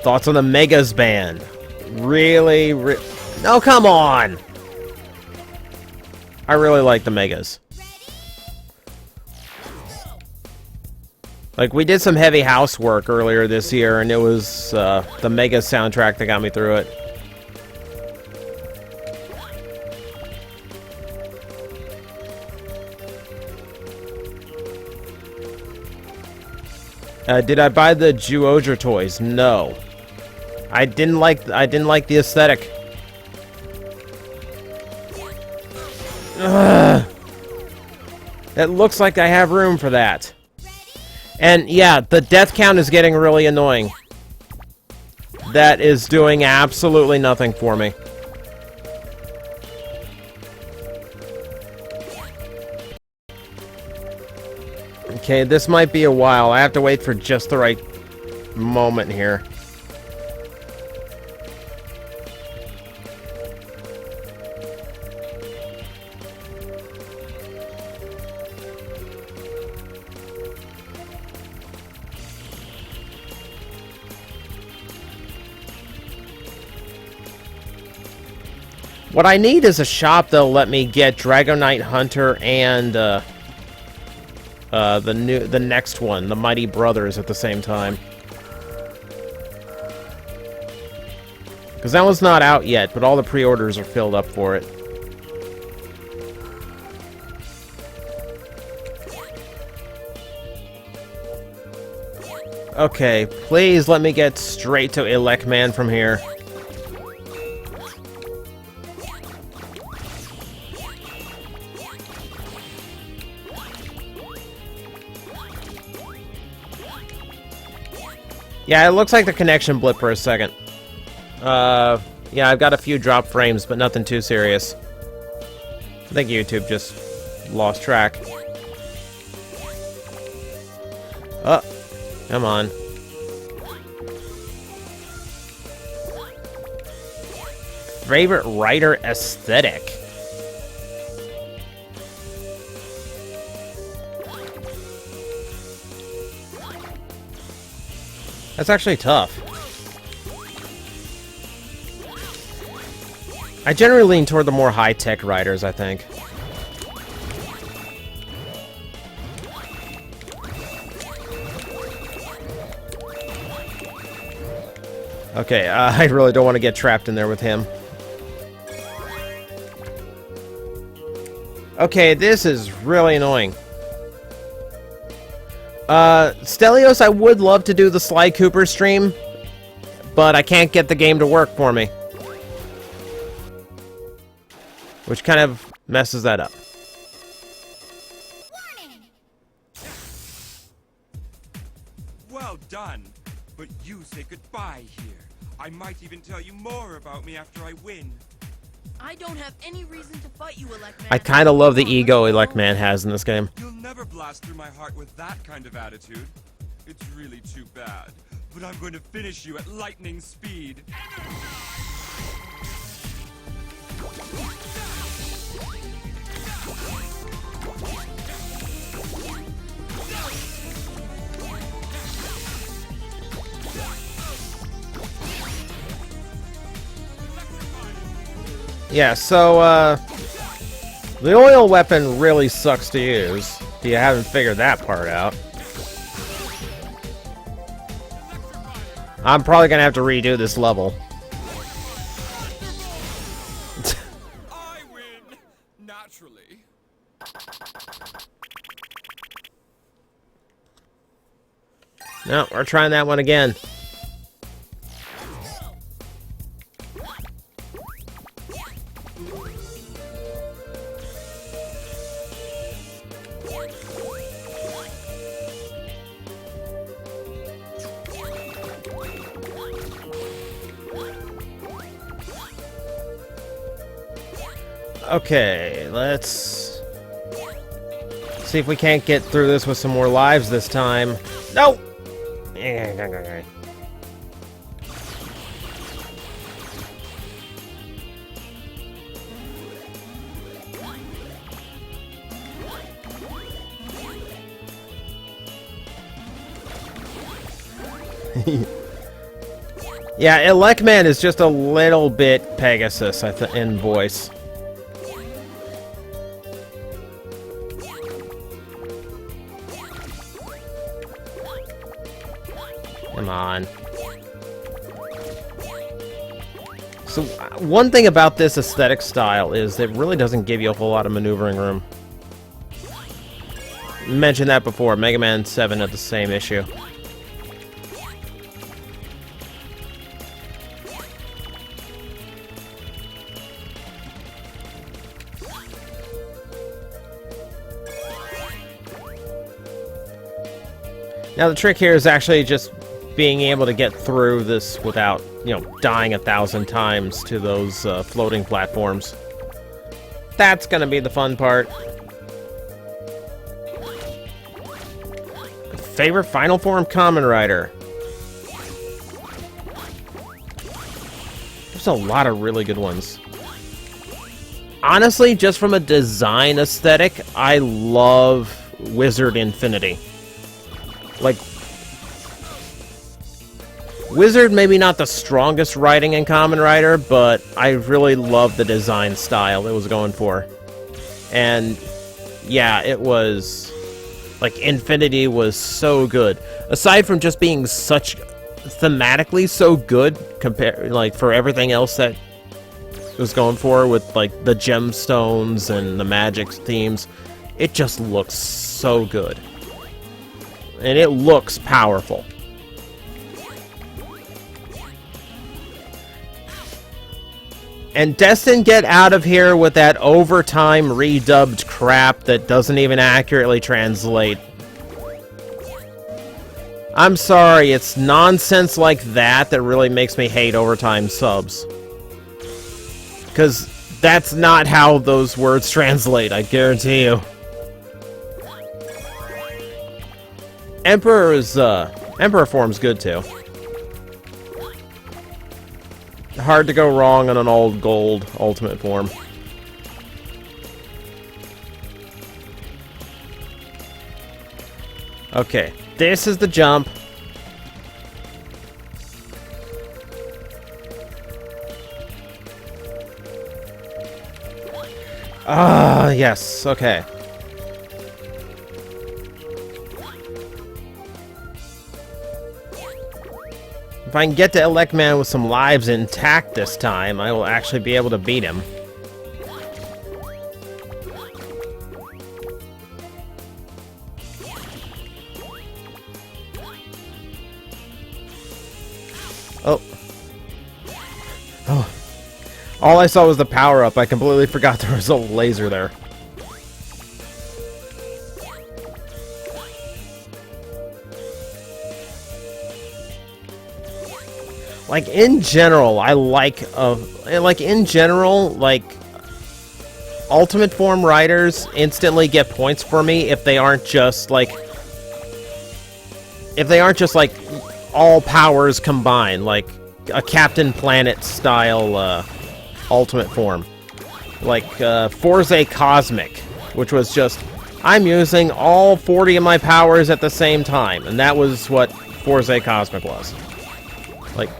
[SPEAKER 2] Thoughts on the Megas ban? Really? No, come on! I really like the Megas. Like, we did some heavy housework earlier this year, and it was the Mega soundtrack that got me through it. Did I buy the Juoja toys? No. I didn't like the aesthetic. Ugh. It looks like I have room for that. And yeah, the death count is getting really annoying. That is doing absolutely nothing for me. Okay, this might be a while. I have to wait for just the right moment here. What I need is a shop that'll let me get Drago Knight Hunter and the next one, the Mighty Brothers, at the same time. Because that one's not out yet, but all the pre-orders are filled up for it. Okay, please let me get straight to Select Man from here. Yeah, it looks like the connection blipped for a second. Yeah, I've got a few drop frames, but nothing too serious. I think YouTube just lost track. Oh, come on. Favorite writer aesthetic? That's actually tough. I generally lean toward the more high-tech writers, I think. Okay, I really don't want to get trapped in there with him. Okay, this is really annoying. Stelios, I would love to do the Sly Cooper stream, but I can't get the game to work for me. Which kind of messes that up.
[SPEAKER 4] Warning!
[SPEAKER 9] Well done, but you say goodbye here. I might even tell you more about me after I win.
[SPEAKER 6] I don't have any reason to fight you, Select Man.
[SPEAKER 2] I kind of love the ego Select Man has in this game.
[SPEAKER 9] You'll never blast through my heart with that kind of attitude. It's really too bad, but I'm going to finish you at lightning speed.
[SPEAKER 2] Yeah, so, the oil weapon really sucks to use. shocked you haven't figured that part out. I'm probably gonna have to redo this level.
[SPEAKER 9] I win! Naturally.
[SPEAKER 2] No, we're trying that one again. Okay, let's see if we can't get through this with some more lives this time. No! Yeah, MEGAMAN is just a little bit Pegasus in voice. Come on. So, one thing about this aesthetic style is it really doesn't give you a whole lot of maneuvering room. Mentioned that before. Mega Man 7 had the same issue. Now the trick here is actually just being able to get through this without, you know, dying 1,000 times to those floating platforms. That's gonna be the fun part. Favorite Final Form Kamen Rider? There's a lot of really good ones. Honestly, just from a design aesthetic, I love Wizard Infinity. Like, Wizard maybe not the strongest writing in Kamen Rider, but I really love the design style it was going for. And yeah, it was like Infinity was so good. Aside from just being such thematically so good compared like for everything else that it was going for with like the gemstones and the magic themes, it just looks so good. And it looks powerful. And Destin, get out of here with that overtime redubbed crap that doesn't even accurately translate. I'm sorry, it's nonsense like that that really makes me hate overtime subs. Because that's not how those words translate, I guarantee you. Emperor form's good too. Hard to go wrong on an old gold ultimate form. Okay, this is the jump. Ah, yes, okay. If I can get to SELEGT with some lives intact this time, I will actually be able to beat him. Oh. Oh. All I saw was the power-up. I completely forgot there was a laser there. Like, in general, I like Ultimate Form Riders instantly get points for me if they aren't just, like, all powers combined, like a Captain Planet style, Ultimate Form. Like, Forze Cosmic, which was just, I'm using all 40 of my powers at the same time, and that was what Forze Cosmic was. Like,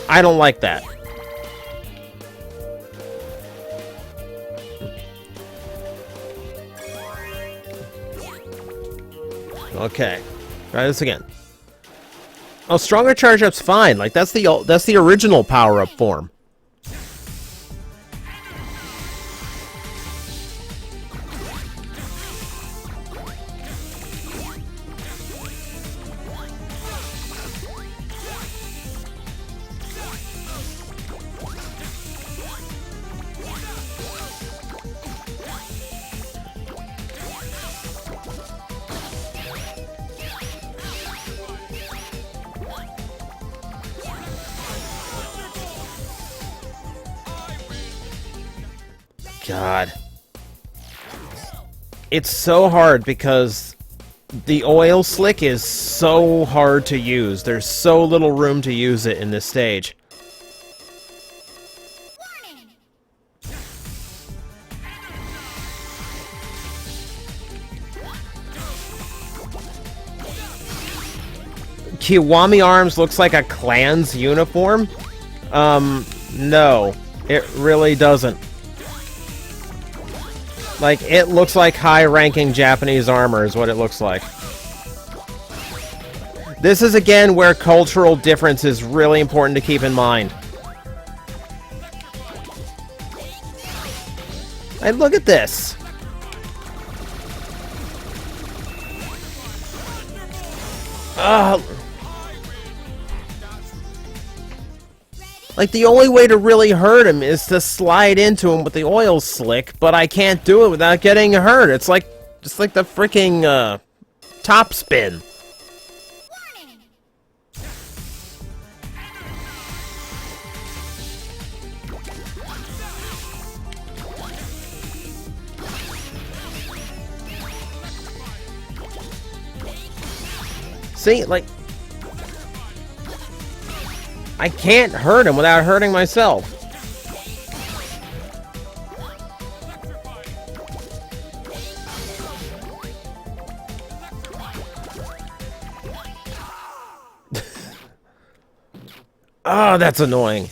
[SPEAKER 2] I don't like that. Okay. Try this again. Oh, stronger charge-up's fine. Like, that's the original power-up form. God. It's so hard because the oil slick is so hard to use. There's so little room to use it in this stage. Kiwami Arms looks like a clan's uniform? No. It really doesn't. Like, it looks like high-ranking Japanese armor is what it looks like. This is, again, where cultural difference is really important to keep in mind. And look at this! Like, the only way to really hurt him is to slide into him with the oil slick, but I can't do it without getting hurt. It's like, just like the freaking, top spin. See, like, I can't hurt him without hurting myself. Oh, that's annoying.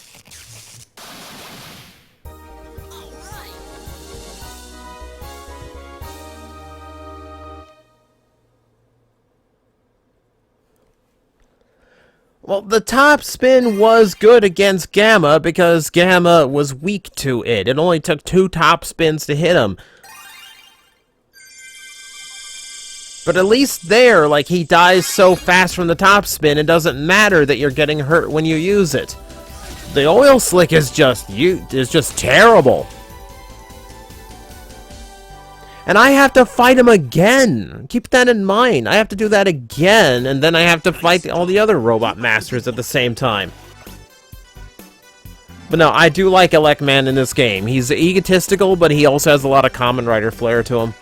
[SPEAKER 2] Well, the top spin was good against Gamma because Gamma was weak to it. It only took 2 top spins to hit him. But at least there, like, he dies so fast from the top spin, it doesn't matter that you're getting hurt when you use it. The oil slick is just terrible. And I have to fight him again. Keep that in mind. I have to do that again, and then I have to fight all the other robot masters at the same time. But no, I do like Select Man in this game. He's egotistical, but he also has a lot of Kamen Rider flair to him.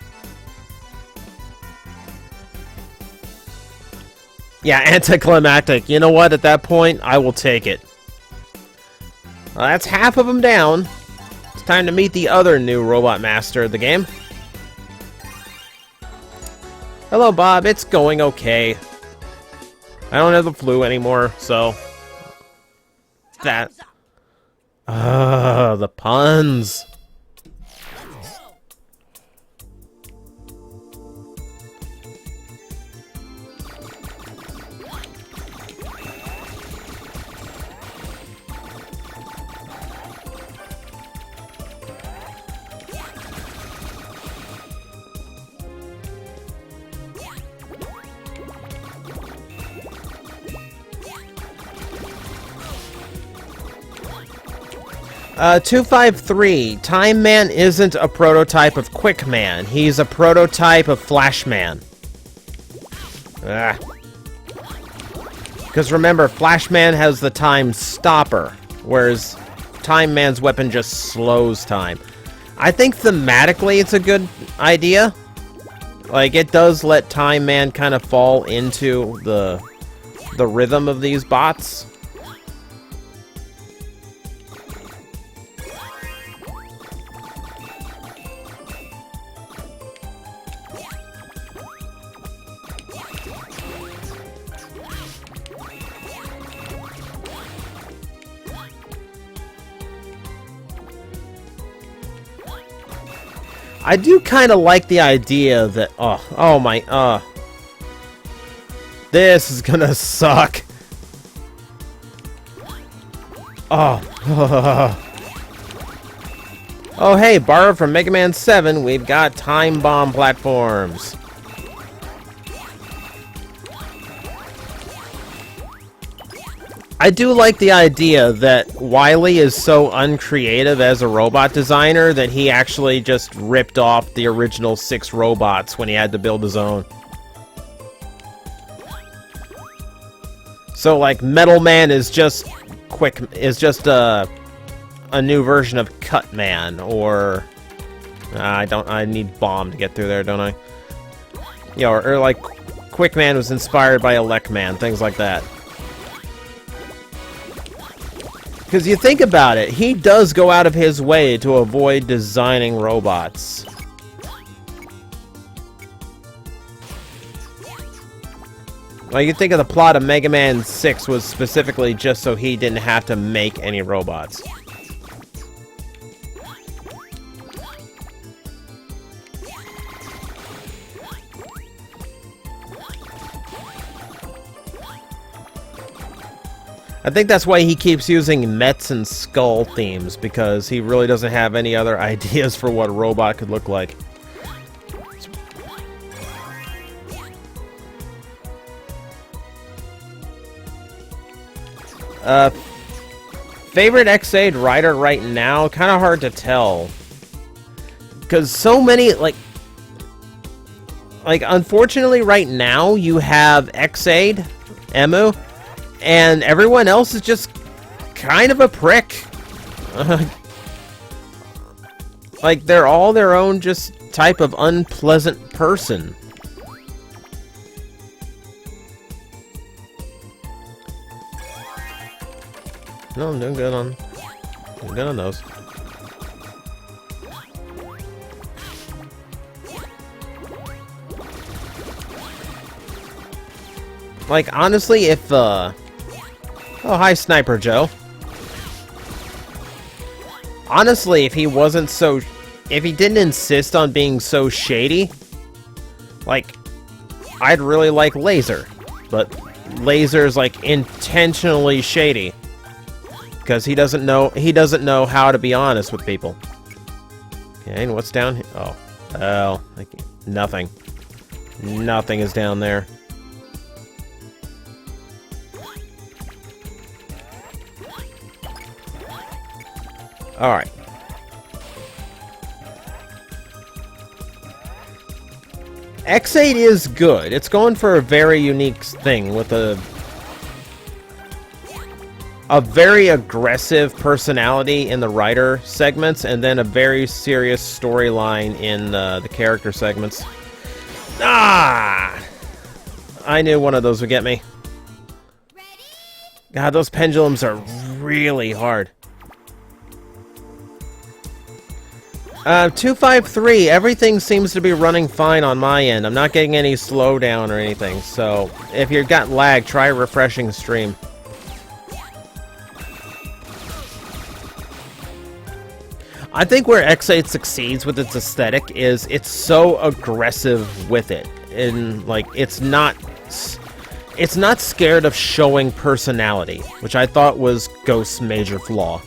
[SPEAKER 2] Yeah, anticlimactic. You know what? At that point, I will take it. Well, that's half of them down. It's time to meet the other new robot master of the game. Hello, Bob. It's going okay. I don't have the flu anymore, so... That... the puns. 253. Time Man isn't a prototype of Quick Man. He's a prototype of Flash Man. Because remember, Flash Man has the time stopper, whereas Time Man's weapon just slows time. I think thematically it's a good idea. Like, it does let Time Man kind of fall into the rhythm of these bots. I do kind of like the idea that... This is gonna suck. Oh. Oh, hey, borrowed from Mega Man 7, we've got time bomb platforms. I do like the idea that Wily is so uncreative as a robot designer that he actually just ripped off the original 6 robots when he had to build his own. So, like, Metal Man is just a new version of Cut Man, or I need Bomb to get through there, don't I? Yeah, or like Quick Man was inspired by Elect Man, things like that. Because you think about it, he does go out of his way to avoid designing robots. Like, you think of the plot of Mega Man 6 was specifically just so he didn't have to make any robots. I think that's why he keeps using Mets and Skull themes, because he really doesn't have any other ideas for what a robot could look like. Favorite X8 rider right now? Kind of hard to tell. Because so many, like, unfortunately right now you have X8, Emu, and everyone else is just kind of a prick. Like, they're all their own just type of unpleasant person. No, I'm doing good on those. Like, honestly, if, oh, hi, Sniper Joe. Honestly, if he wasn't so... If he didn't insist on being so shady, like, I'd really like Laser. But Laser's, like, intentionally shady. Because he doesn't know how to be honest with people. Okay, and what's down here? Oh. Oh. Nothing. Nothing is down there. Alright. X8 is good. It's going for a very unique thing with a very aggressive personality in the writer segments, and then a very serious storyline in the character segments. Ah! I knew one of those would get me. God, those pendulums are really hard. 253, everything seems to be running fine on my end. I'm not getting any slowdown or anything, so if you've got lag, try refreshing the stream. I think where X8 succeeds with its aesthetic is it's so aggressive with it. And, like, it's not scared of showing personality, which I thought was Ghost's major flaw.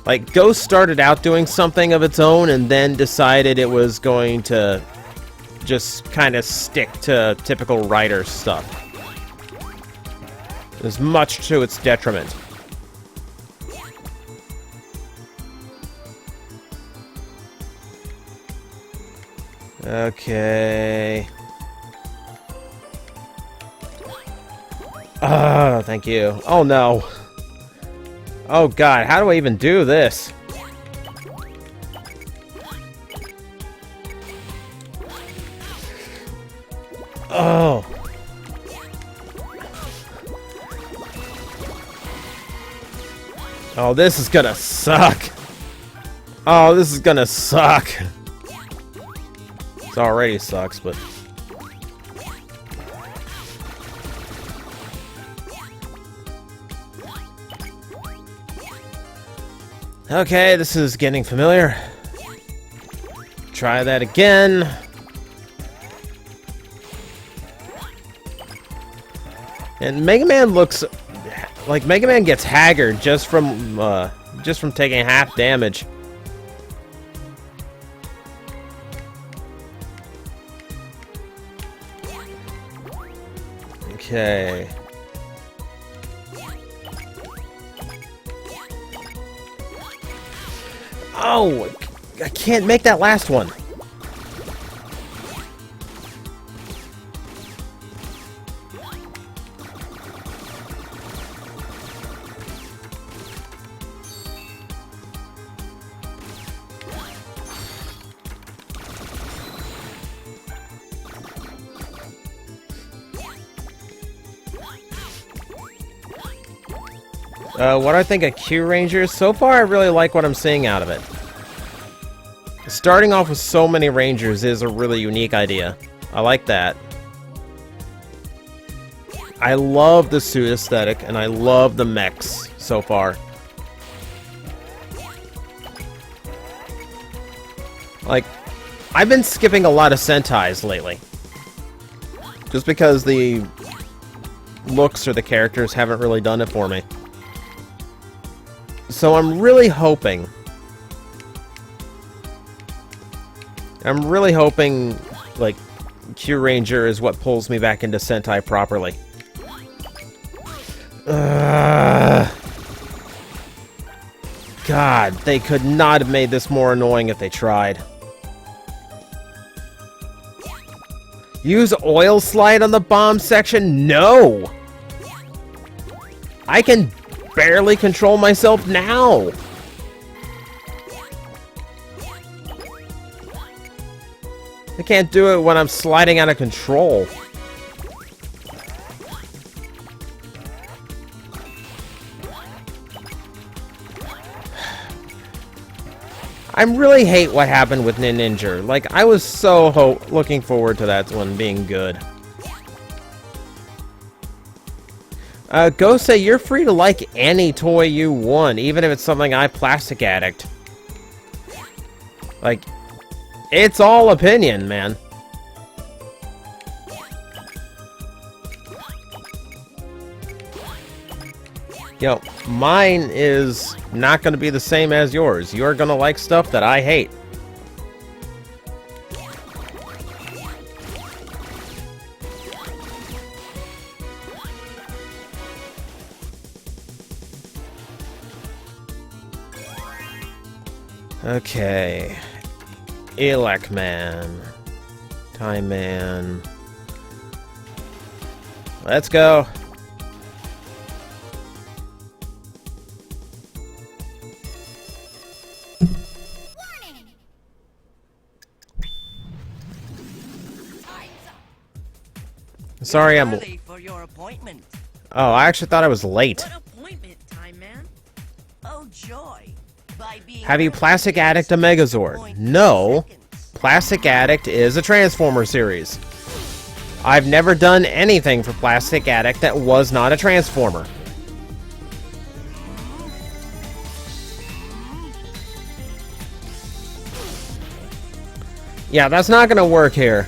[SPEAKER 2] Like, Ghost started out doing something of its own and then decided it was going to just kind of stick to typical writer stuff. There's much to its detriment. Okay. Ah, thank you. Oh no. Oh god, how do I even do this? Oh. Oh, this is gonna suck. Oh, this is gonna suck. It already sucks, but... Okay, this is getting familiar. Try that again. And Mega Man looks like Mega Man gets haggard just from taking half damage. Okay. Oh, I can't make that last one. What do I think of Q Rangers? So far, I really like what I'm seeing out of it. Starting off with so many Rangers is a really unique idea. I like that. I love the suit aesthetic, and I love the mechs so far. Like, I've been skipping a lot of Sentais lately. Just because the looks or the characters haven't really done it for me. So I'm really hoping, like, Q Ranger is what pulls me back into Sentai properly. God, they could not have made this more annoying if they tried. Use oil slide on the bomb section? No! I can barely control myself now! I can't do it when I'm sliding out of control. I really hate what happened with Ninja. Like, I was so looking forward to that one being good. Go say you're free to like any toy you want, even if it's something I plastic addict. Like, it's all opinion, man. Yo, mine is not going to be the same as yours. You're going to like stuff that I hate. Okay. Select Man. Time Man. Let's go. Sorry, I'm
[SPEAKER 6] early for your appointment.
[SPEAKER 2] Oh, I actually thought I was late.
[SPEAKER 6] What appointment, Time Man?
[SPEAKER 7] Oh, joy. By being
[SPEAKER 2] Have you
[SPEAKER 7] early,
[SPEAKER 2] Plastic Addict a
[SPEAKER 7] you
[SPEAKER 2] Megazord?
[SPEAKER 7] point
[SPEAKER 2] No.
[SPEAKER 7] seconds.
[SPEAKER 2] Plastic Addict is a Transformer series. I've never done anything for Plastic Addict that was not a Transformer. Yeah, that's not gonna work here.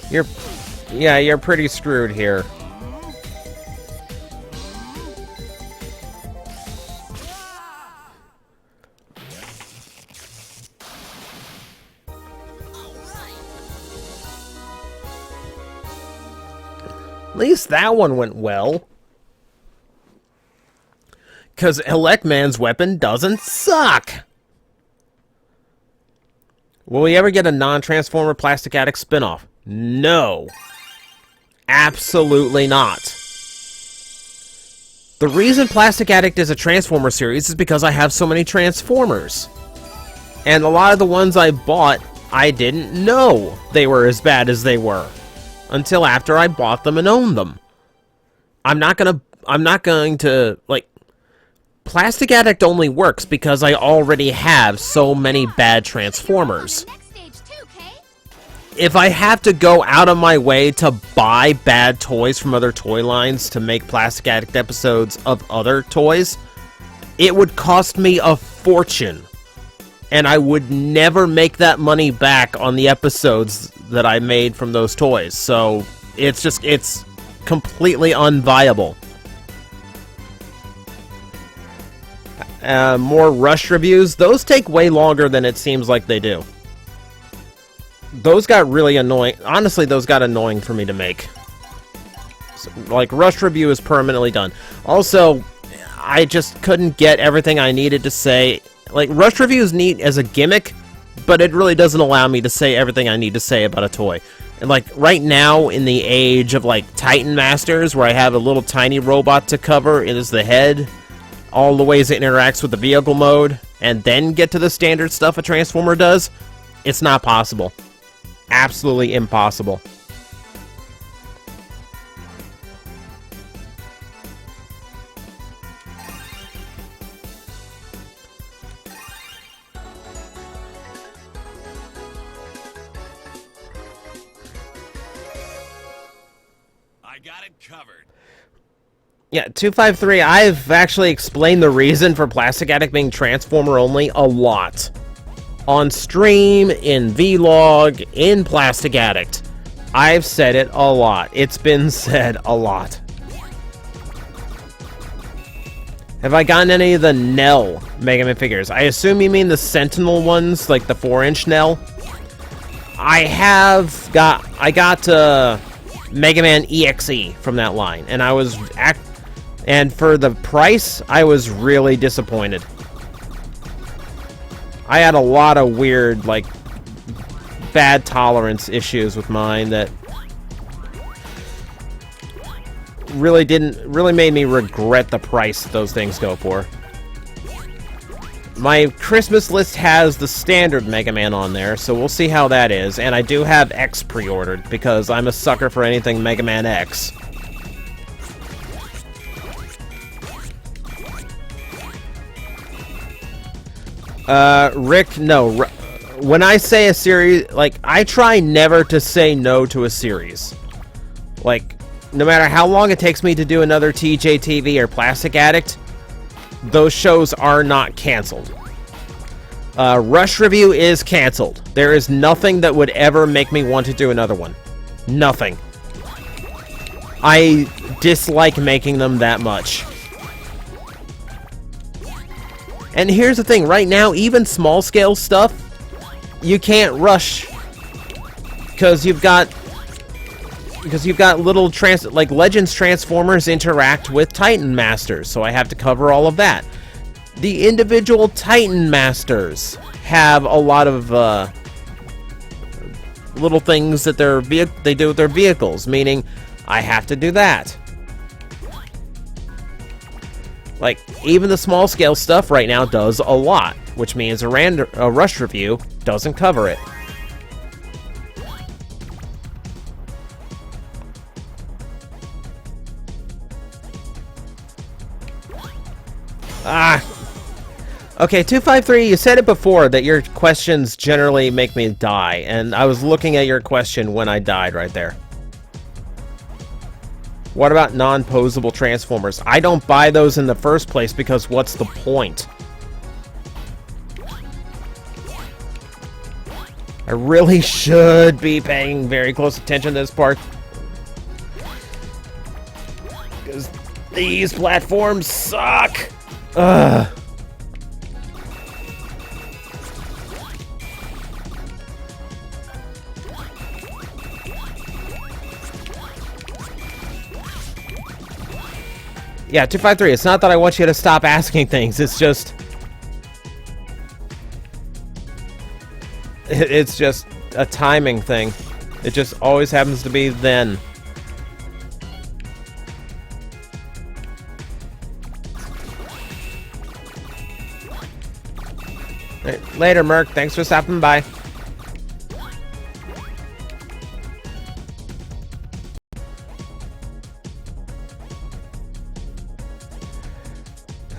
[SPEAKER 2] You're pretty screwed here. At least that one went well. 'Cause Select Man's weapon doesn't suck! Will we ever get a non-Transformer Plastic Addict spin-off? No. Absolutely not. The reason Plastic Addict is a Transformer series is because I have so many Transformers. And a lot of the ones I bought, I didn't know they were as bad as they were. Until after I bought them and owned them. I'm not going to, like... Plastic Addict only works because I already have so many bad Transformers.
[SPEAKER 4] Next stage too, Kay.
[SPEAKER 2] If I have to go out of my way to buy bad toys from other toy lines to make Plastic Addict episodes of other toys, it would cost me a fortune. and I would never make that money back on the episodes that I made from those toys. So it's completely unviable. More Rush reviews. Those take way longer than it seems like they do. Those got really annoying. Honestly, those got annoying for me to make. So, like, Rush review is permanently done. Also, I just couldn't get everything I needed to say. Like, Rush review is neat as a gimmick, but it really doesn't allow me to say everything I need to say about a toy. And, like, right now, in the age of, like, Titan Masters, where I have a little tiny robot to cover, it is the head, all the ways it interacts with the vehicle mode, and then get to the standard stuff a Transformer does, it's not possible. Absolutely impossible.
[SPEAKER 5] I got it covered.
[SPEAKER 2] Yeah, 253, I've actually explained the reason for Plastic Addict being Transformer only a lot. On stream, in Vlog, in Plastic Addict. I've said it a lot. It's been said a lot. Have I gotten any of the Nell Mega Man figures? I assume you mean the Sentinel ones, like the 4-inch Nell? I got Mega Man EXE from that line, and and for the price, I was really disappointed. I had a lot of weird, like, bad tolerance issues with mine that really made me regret the price those things go for. My Christmas list has the standard Mega Man on there, so we'll see how that is. And I do have X pre-ordered, because I'm a sucker for anything Mega Man X. Rick, no. When I say a series, like, I try never to say no to a series. Like, no matter how long it takes me to do another TJTV or Plastic Addict, those shows are not canceled. Rush Review is canceled. There is nothing that would ever make me want to do another one. Nothing. I dislike making them that much. And here's the thing, right now, even small-scale stuff, you can't rush. Because you've got little like Legends Transformers interact with Titan Masters, so I have to cover all of that. The individual Titan Masters have a lot of little things that they do with their vehicles, meaning I have to do that. Like, even the small-scale stuff right now does a lot, which means a Rush Review doesn't cover it. Okay, 253, you said it before that your questions generally make me die, and I was looking at your question when I died right there. What about non-posable Transformers? I don't buy those in the first place because what's the point? I really should be paying very close attention to this part. Because these platforms suck! Ugh. Yeah, 253, it's not that I want you to stop asking things, it's just... It's just a timing thing. It just always happens to be then. Right, later, Merc. Thanks for stopping by.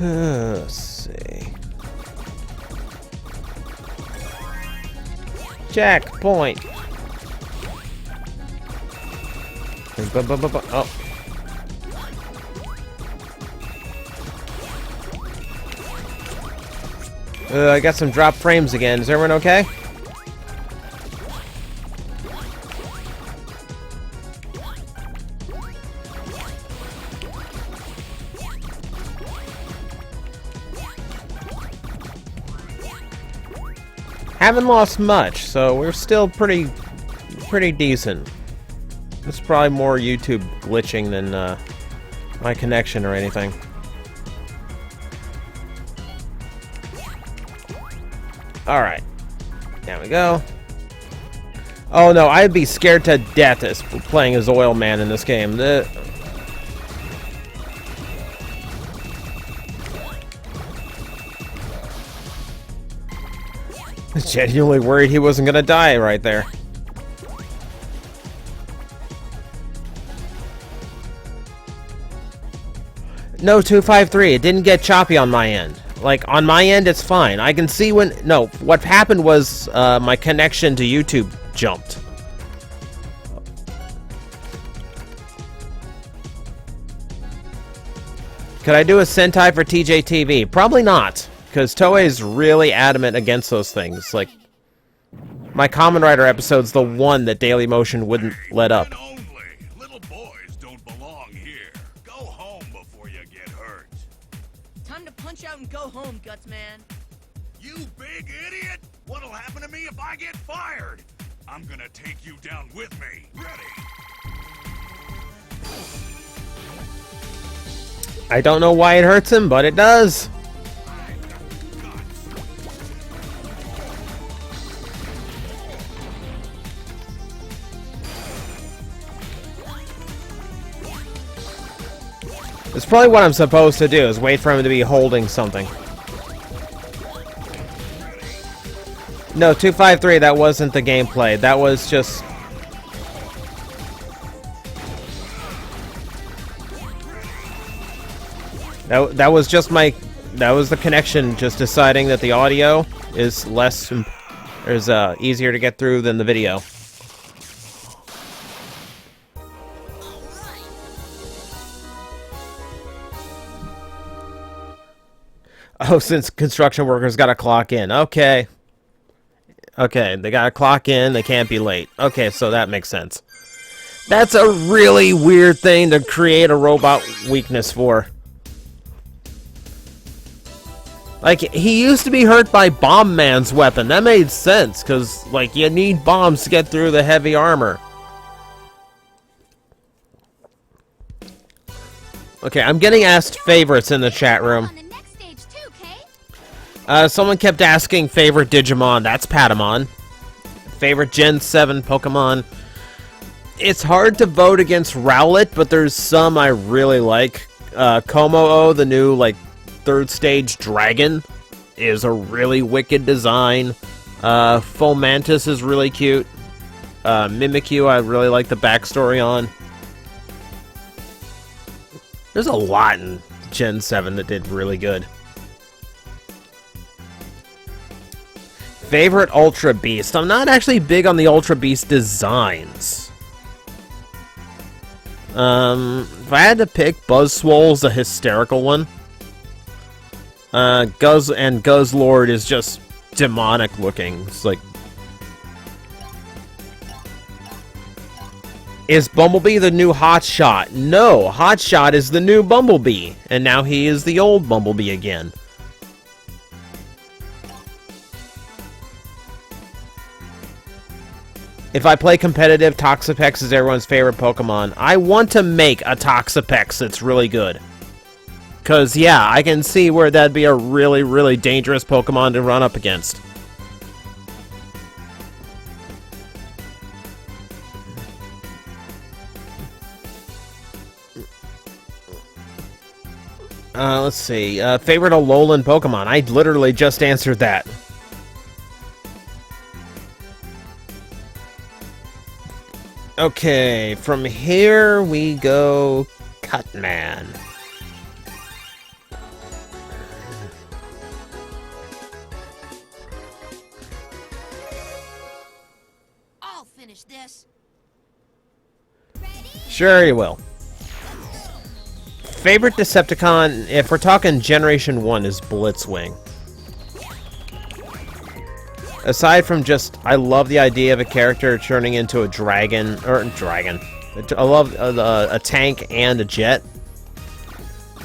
[SPEAKER 2] Let's see. Checkpoint. Oh. I got some drop frames again. Is everyone okay? Haven't lost much, so we're still pretty decent. It's probably more YouTube glitching than my connection or anything. Alright. There we go. Oh no, I'd be scared to death as playing as Oil Man in this game. I was genuinely worried he wasn't gonna die right there. No, 253, it didn't get choppy on my end. Like, on my end, it's fine. I can see when... No, what happened was my connection to YouTube jumped. Could I do a Sentai for TJTV? Probably not, because Toei's really adamant against those things. Like, my Kamen Rider episode's the one that Dailymotion wouldn't let up.
[SPEAKER 5] Little boys don't belong here. Go home before you get hurt.
[SPEAKER 6] Time to punch out and go home, Guts Man.
[SPEAKER 5] You big idiot! What'll happen to me if I get fired? I'm gonna take you down with me. Ready?
[SPEAKER 2] I don't know why it hurts him, but it does. It's probably what I'm supposed to do, is wait for him to be holding something. No, 253, that wasn't the gameplay. That was just... That was just my... That was the connection just deciding that the audio is less... is easier to get through than the video. Oh, since construction workers gotta clock in. Okay. Okay, they gotta clock in, they can't be late. Okay, so that makes sense. That's a really weird thing to create a robot weakness for. Like, he used to be hurt by Bomb Man's weapon. That made sense, because, like, you need bombs to get through the heavy armor. Okay, I'm getting asked favorites in the chat room. Someone kept asking favorite Digimon. That's Patamon. Favorite Gen 7 Pokemon. It's hard to vote against Rowlet, but there's some I really like. Komo-o, the new, like, third stage dragon, is a really wicked design. Fomantis is really cute. Mimikyu, I really like the backstory on. There's a lot in Gen 7 that did really good. Favorite Ultra Beast. I'm not actually big on the Ultra Beast designs. If I had to pick, Buzzswole's a hysterical one. Guzzlord is just demonic looking. It's like... Is Bumblebee the new Hotshot? No, Hotshot is the new Bumblebee. And now he is the old Bumblebee again. If I play competitive, Toxapex is everyone's favorite Pokemon. I want to make a Toxapex that's really good. Because, yeah, I can see where that'd be a really, really dangerous Pokemon to run up against. Let's see. Favorite Alolan Pokemon. I literally just answered that. Okay, from here we go Cutman.
[SPEAKER 4] I'll finish this.
[SPEAKER 2] Sure you will. Favorite Decepticon, if we're talking Generation 1, is Blitzwing. aside from just, I love the idea of a character turning into a dragon. I love a tank and a jet.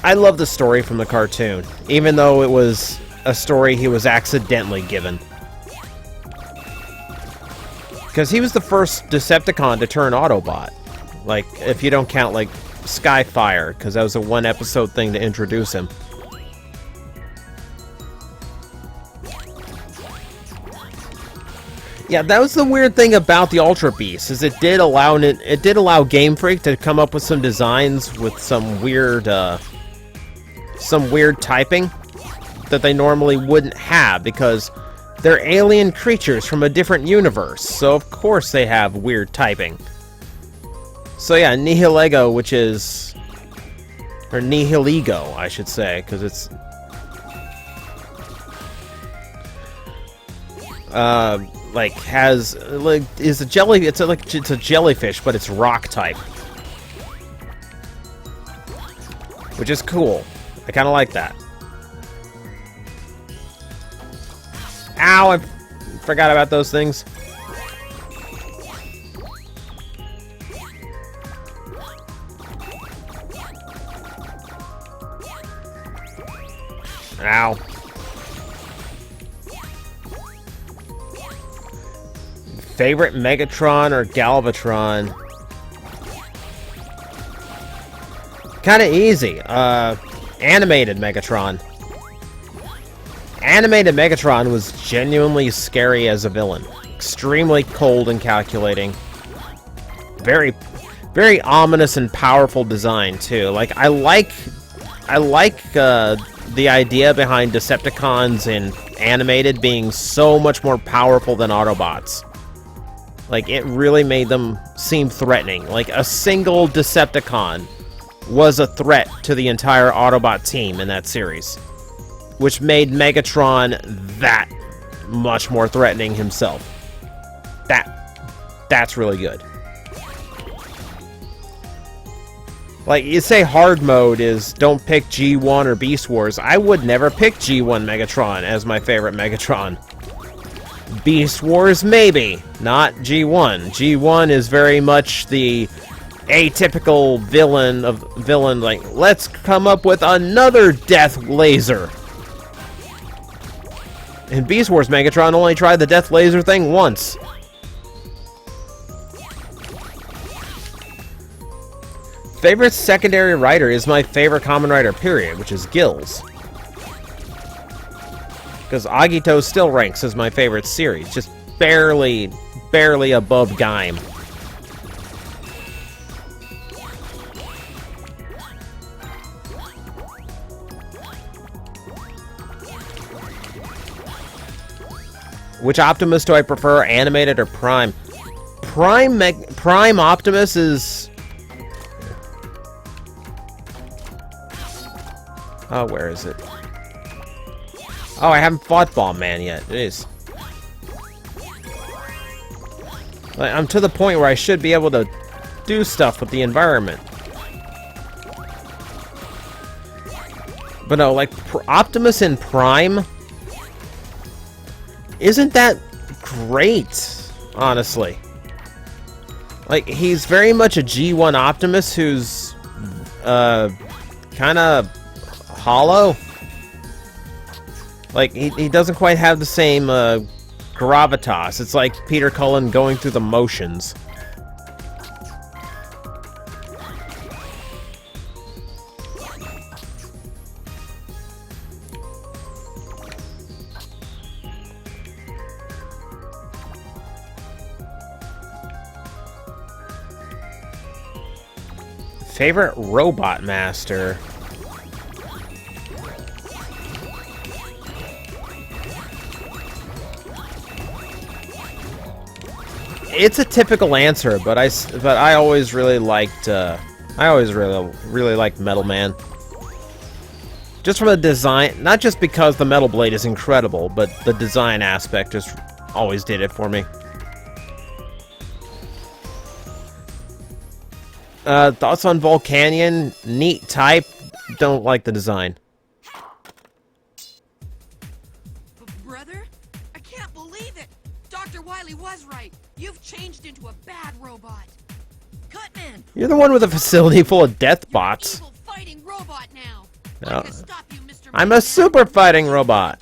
[SPEAKER 2] I love the story from the cartoon, even though it was a story he was accidentally given. Because he was the first Decepticon to turn Autobot. Like, if you don't count, like, Skyfire, because that was a one-episode thing to introduce him. Yeah, that was the weird thing about the Ultra Beast, is it did allow Game Freak to come up with some designs with some weird typing that they normally wouldn't have, because they're alien creatures from a different universe, so of course they have weird typing. So yeah, Nihilego, which is... or Nihilego, I should say, because it's... like, has... like, is a jelly... it's a jellyfish, but it's rock type. Which is cool. I kind of like that. Ow! I forgot about those things. Ow. Favorite Megatron or Galvatron? Kinda easy. Animated Megatron. Animated Megatron was genuinely scary as a villain. Extremely cold and calculating. Very, very ominous and powerful design, too. Like, I like the idea behind Decepticons in animated being so much more powerful than Autobots. Like, it really made them seem threatening. Like, a single Decepticon was a threat to the entire Autobot team in that series, which made Megatron that much more threatening himself. That's really good. Like, you say hard mode is don't pick G1 or Beast Wars. I would never pick G1 Megatron as my favorite Megatron. Beast Wars, maybe. Not G1. G1 is very much the atypical villain, like, let's come up with another death laser. And Beast Wars Megatron only tried the death laser thing once. Favorite secondary writer is my favorite common writer, period, which is Gills. Because Agito still ranks as my favorite series, just barely above Gaim. Which Optimus do I prefer, animated or Prime? Prime Optimus is... oh, where is it? Oh, I haven't fought Bomb Man yet. Jeez. Like, I'm to the point where I should be able to do stuff with the environment. But no, like, Optimus in Prime isn't that great, honestly. Like, he's very much a G1 Optimus who's, kind of hollow. Like, he doesn't quite have the same, gravitas. It's like Peter Cullen going through the motions. Favorite Robot Master? It's a typical answer, but I always really liked really liked Metal Man. Just from a design, not just because the Metal Blade is incredible, but the design aspect just always did it for me. Thoughts on Volcanion? Neat type, don't like the design.
[SPEAKER 7] Brother? I can't believe it!
[SPEAKER 6] Riley was right. You've changed into a bad robot. Cutman!
[SPEAKER 2] You're the one with a facility full of death bots.
[SPEAKER 6] Evil fighting robot now.
[SPEAKER 2] No.
[SPEAKER 6] I'm gonna stop you, Mr.
[SPEAKER 2] I'm a
[SPEAKER 6] Megaman.
[SPEAKER 2] super fighting robot.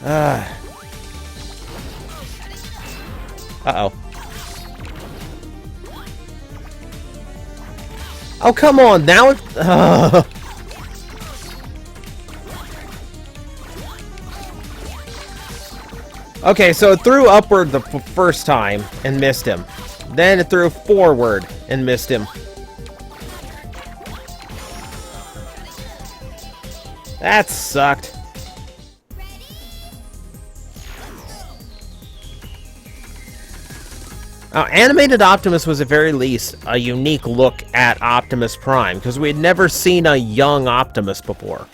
[SPEAKER 2] Uh-oh. Oh, come on, now it... Okay, so it threw upward the first time and missed him. Then it threw forward and missed him. That sucked. Animated Optimus was at very least a unique look at Optimus Prime, because we had never seen a young Optimus before.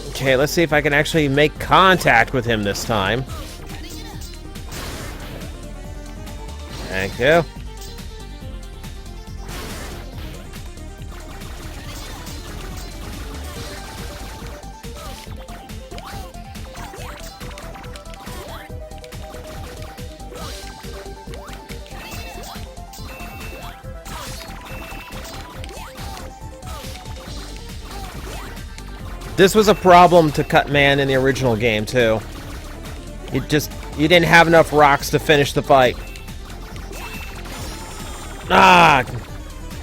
[SPEAKER 2] Okay, let's see if I can actually make contact with him this time. Thank you. This was a problem to Cutman in the original game, too. You didn't have enough rocks to finish the fight. Ah!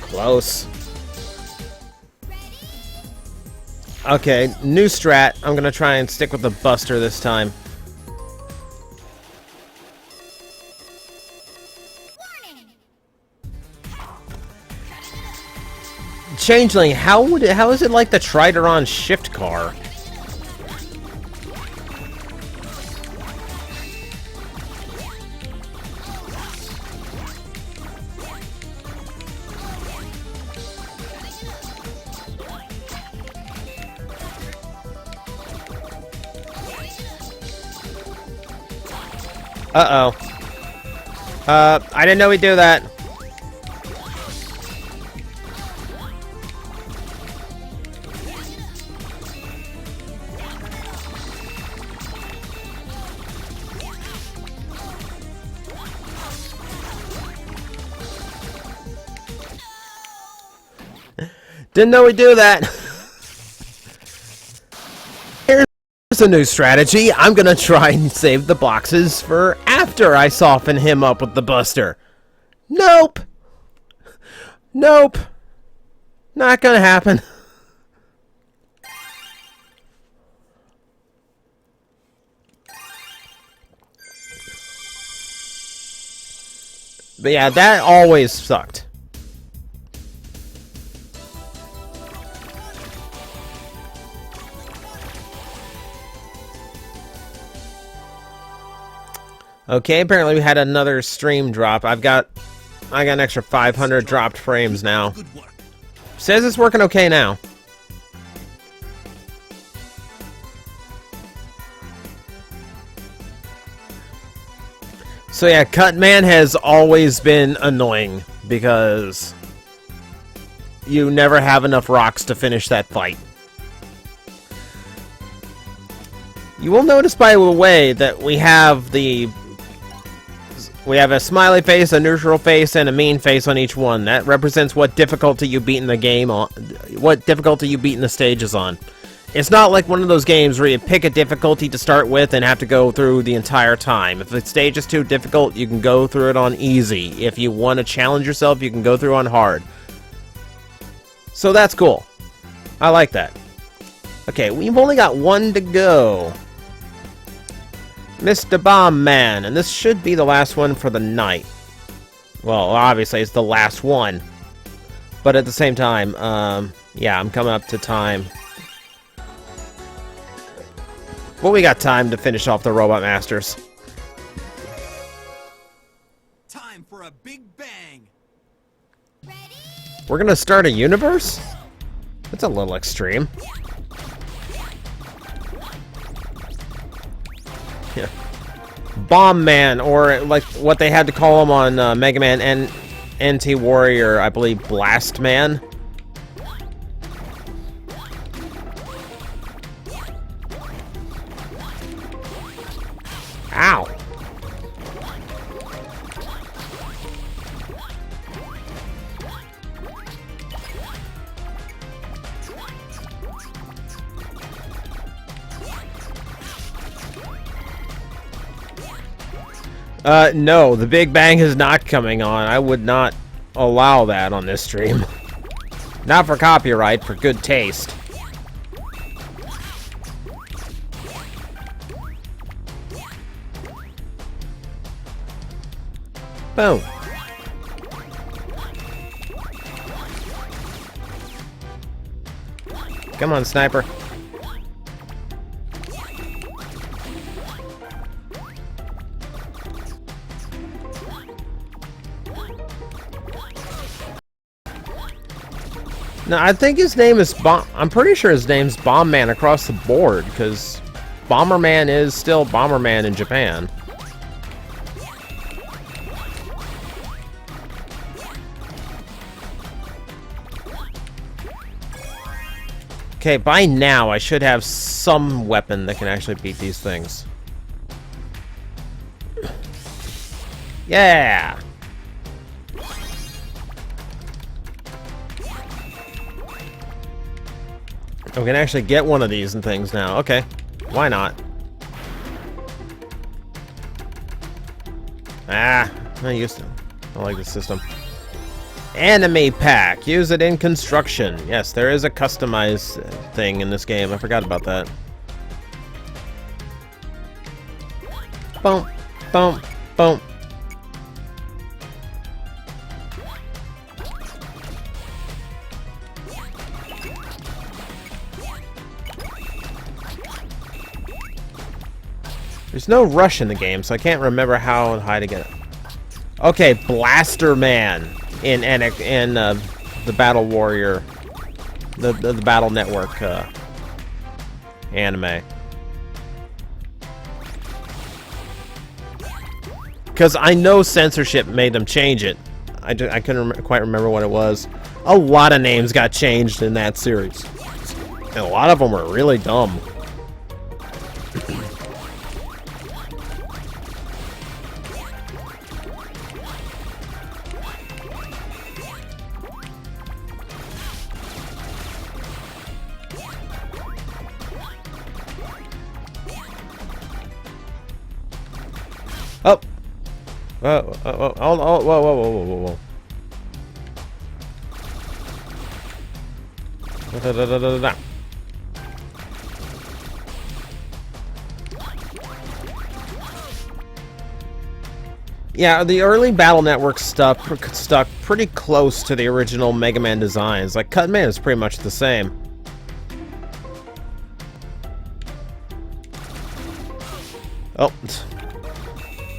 [SPEAKER 2] Close. Okay, new strat. I'm gonna try and stick with the Buster this time. Changeling, how is it like the Trideron shift car? Uh-oh. I didn't know we'd do that. Didn't know we'd do that. Here's a new strategy. I'm gonna try and save the boxes for after I soften him up with the Buster. Nope. Nope. Not gonna happen. But yeah, that always sucked. Okay, apparently we had another stream drop. I got an extra 500 dropped frames now. Says it's working okay now. So yeah, Cutman has always been annoying because you never have enough rocks to finish that fight. You will notice, by the way, that we have a smiley face, a neutral face, and a mean face on each one. That represents what difficulty you beat in the game on, what difficulty you beat in the stages on. It's not like one of those games where you pick a difficulty to start with and have to go through the entire time. If the stage is too difficult, you can go through it on easy. If you want to challenge yourself, you can go through on hard. So that's cool. I like that. Okay, we've only got one to go. Mr. Bomb Man, and this should be the last one for the night. Well, obviously it's the last one, but at the same time, yeah, I'm coming up to time. But we got time to finish off the Robot Masters.
[SPEAKER 5] Time for a big bang.
[SPEAKER 2] We're gonna start a universe? That's a little extreme. Yeah. Bomb Man, or like what they had to call him on Mega Man and NT Warrior, I believe, Blast Man. Ow! No, the Big Bang is not coming on. I would not allow that on this stream. Not for copyright, for good taste. Boom. Come on, sniper. No, I think his name is I'm pretty sure his name's Bomb Man across the board, because Bomberman is still Bomberman in Japan. Okay, by now I should have some weapon that can actually beat these things. Yeah! We can actually get one of these and things now. Okay, why not? Ah, I used to. I like this system. Anime pack. Use it in construction. Yes, there is a customized thing in this game. I forgot about that. Boom, boom, boom. There's no rush in the game, so I can't remember how and how to get it. Okay, Blaster Man in the Battle Warrior, the Battle Network anime. Because I know censorship made them change it. I couldn't quite remember what it was. A lot of names got changed in that series, and a lot of them were really dumb. Oh. Whoa. Da. Yeah, the early Battle Network stuff stuck pretty close to the original Mega Man designs. Like, Cutman is pretty much the same. Oh.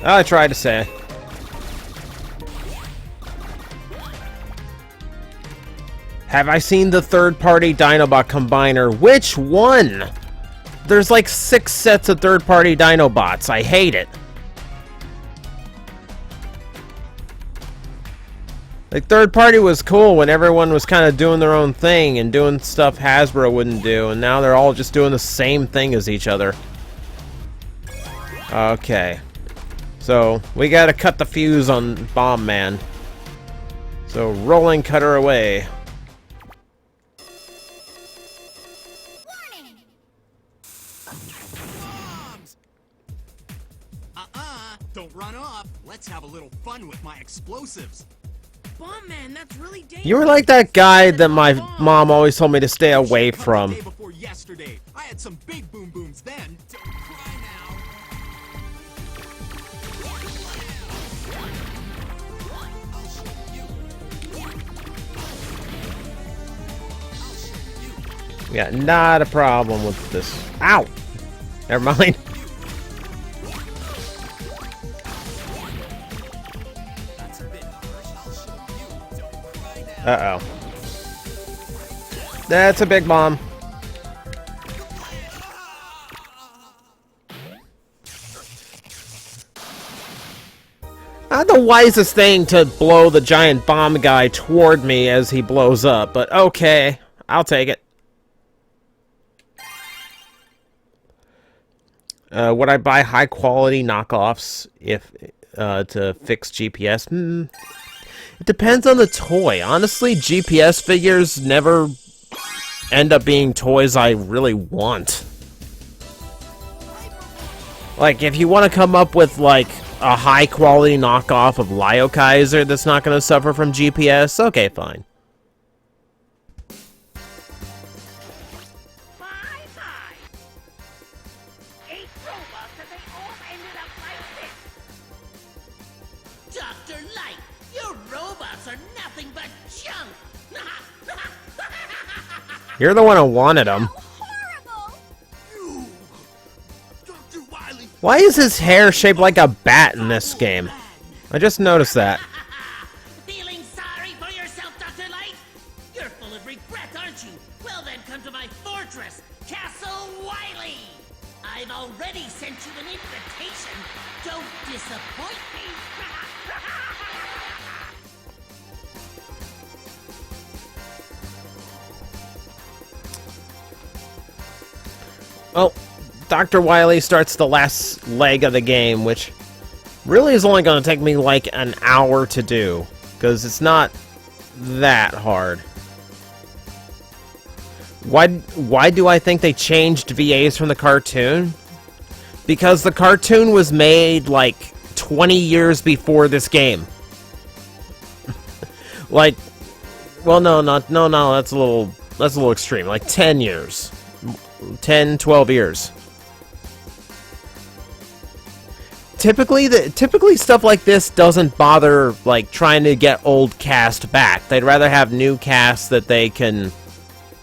[SPEAKER 2] I tried to say. Have I seen the third-party Dinobot combiner? Which one? There's like 6 sets of third-party Dinobots. I hate it. Like, third-party was cool when everyone was kind of doing their own thing and doing stuff Hasbro wouldn't do, and now they're all just doing the same thing as each other. Okay. So, we gotta cut the fuse on Bomb Man. So, rolling cutter away.
[SPEAKER 8] Bombs! Don't run off. Let's have a little fun with my explosives.
[SPEAKER 6] Bomb Man, that's really dangerous.
[SPEAKER 2] You were like that guy that my mom always told me to stay away from.
[SPEAKER 8] The day before yesterday, I had some big boom booms then. Don't cry now.
[SPEAKER 2] Yeah, not a problem with this. Ow! Never mind. Uh-oh. That's a big bomb. Not the wisest thing to blow the giant bomb guy toward me as he blows up, but okay. I'll take it. Would I buy high-quality knockoffs if to fix GPS? It depends on the toy. Honestly, GPS figures never end up being toys I really want. Like, if you want to come up with, like, a high-quality knockoff of Leo Kaiser that's not going to suffer from GPS, okay, fine.
[SPEAKER 1] Bye-bye. 8 robots and they all ended up like this. Dr. Light, your robots are nothing but junk.
[SPEAKER 2] You're the one who wanted them.
[SPEAKER 4] Horrible!
[SPEAKER 5] You! Dr. Wily!
[SPEAKER 2] Why is his hair shaped like a bat in this game? I just noticed that.
[SPEAKER 1] Feeling sorry for yourself, Dr. Light? You're full of regret, aren't you? Well then, come to my fortress, Castle Wily. I've already sent you an invitation. Don't disappoint me.
[SPEAKER 2] Well, Dr. Wily starts the last leg of the game, which really is only going to take me like an hour to do, because it's not that hard. Why do I think they changed VAs from the cartoon? Because the cartoon was made like 20 years before this game. Like, well, no, that's a little extreme. Like 10 years. 10, 12 years. Typically stuff like this doesn't bother like trying to get old cast back. They'd rather have new cast that they can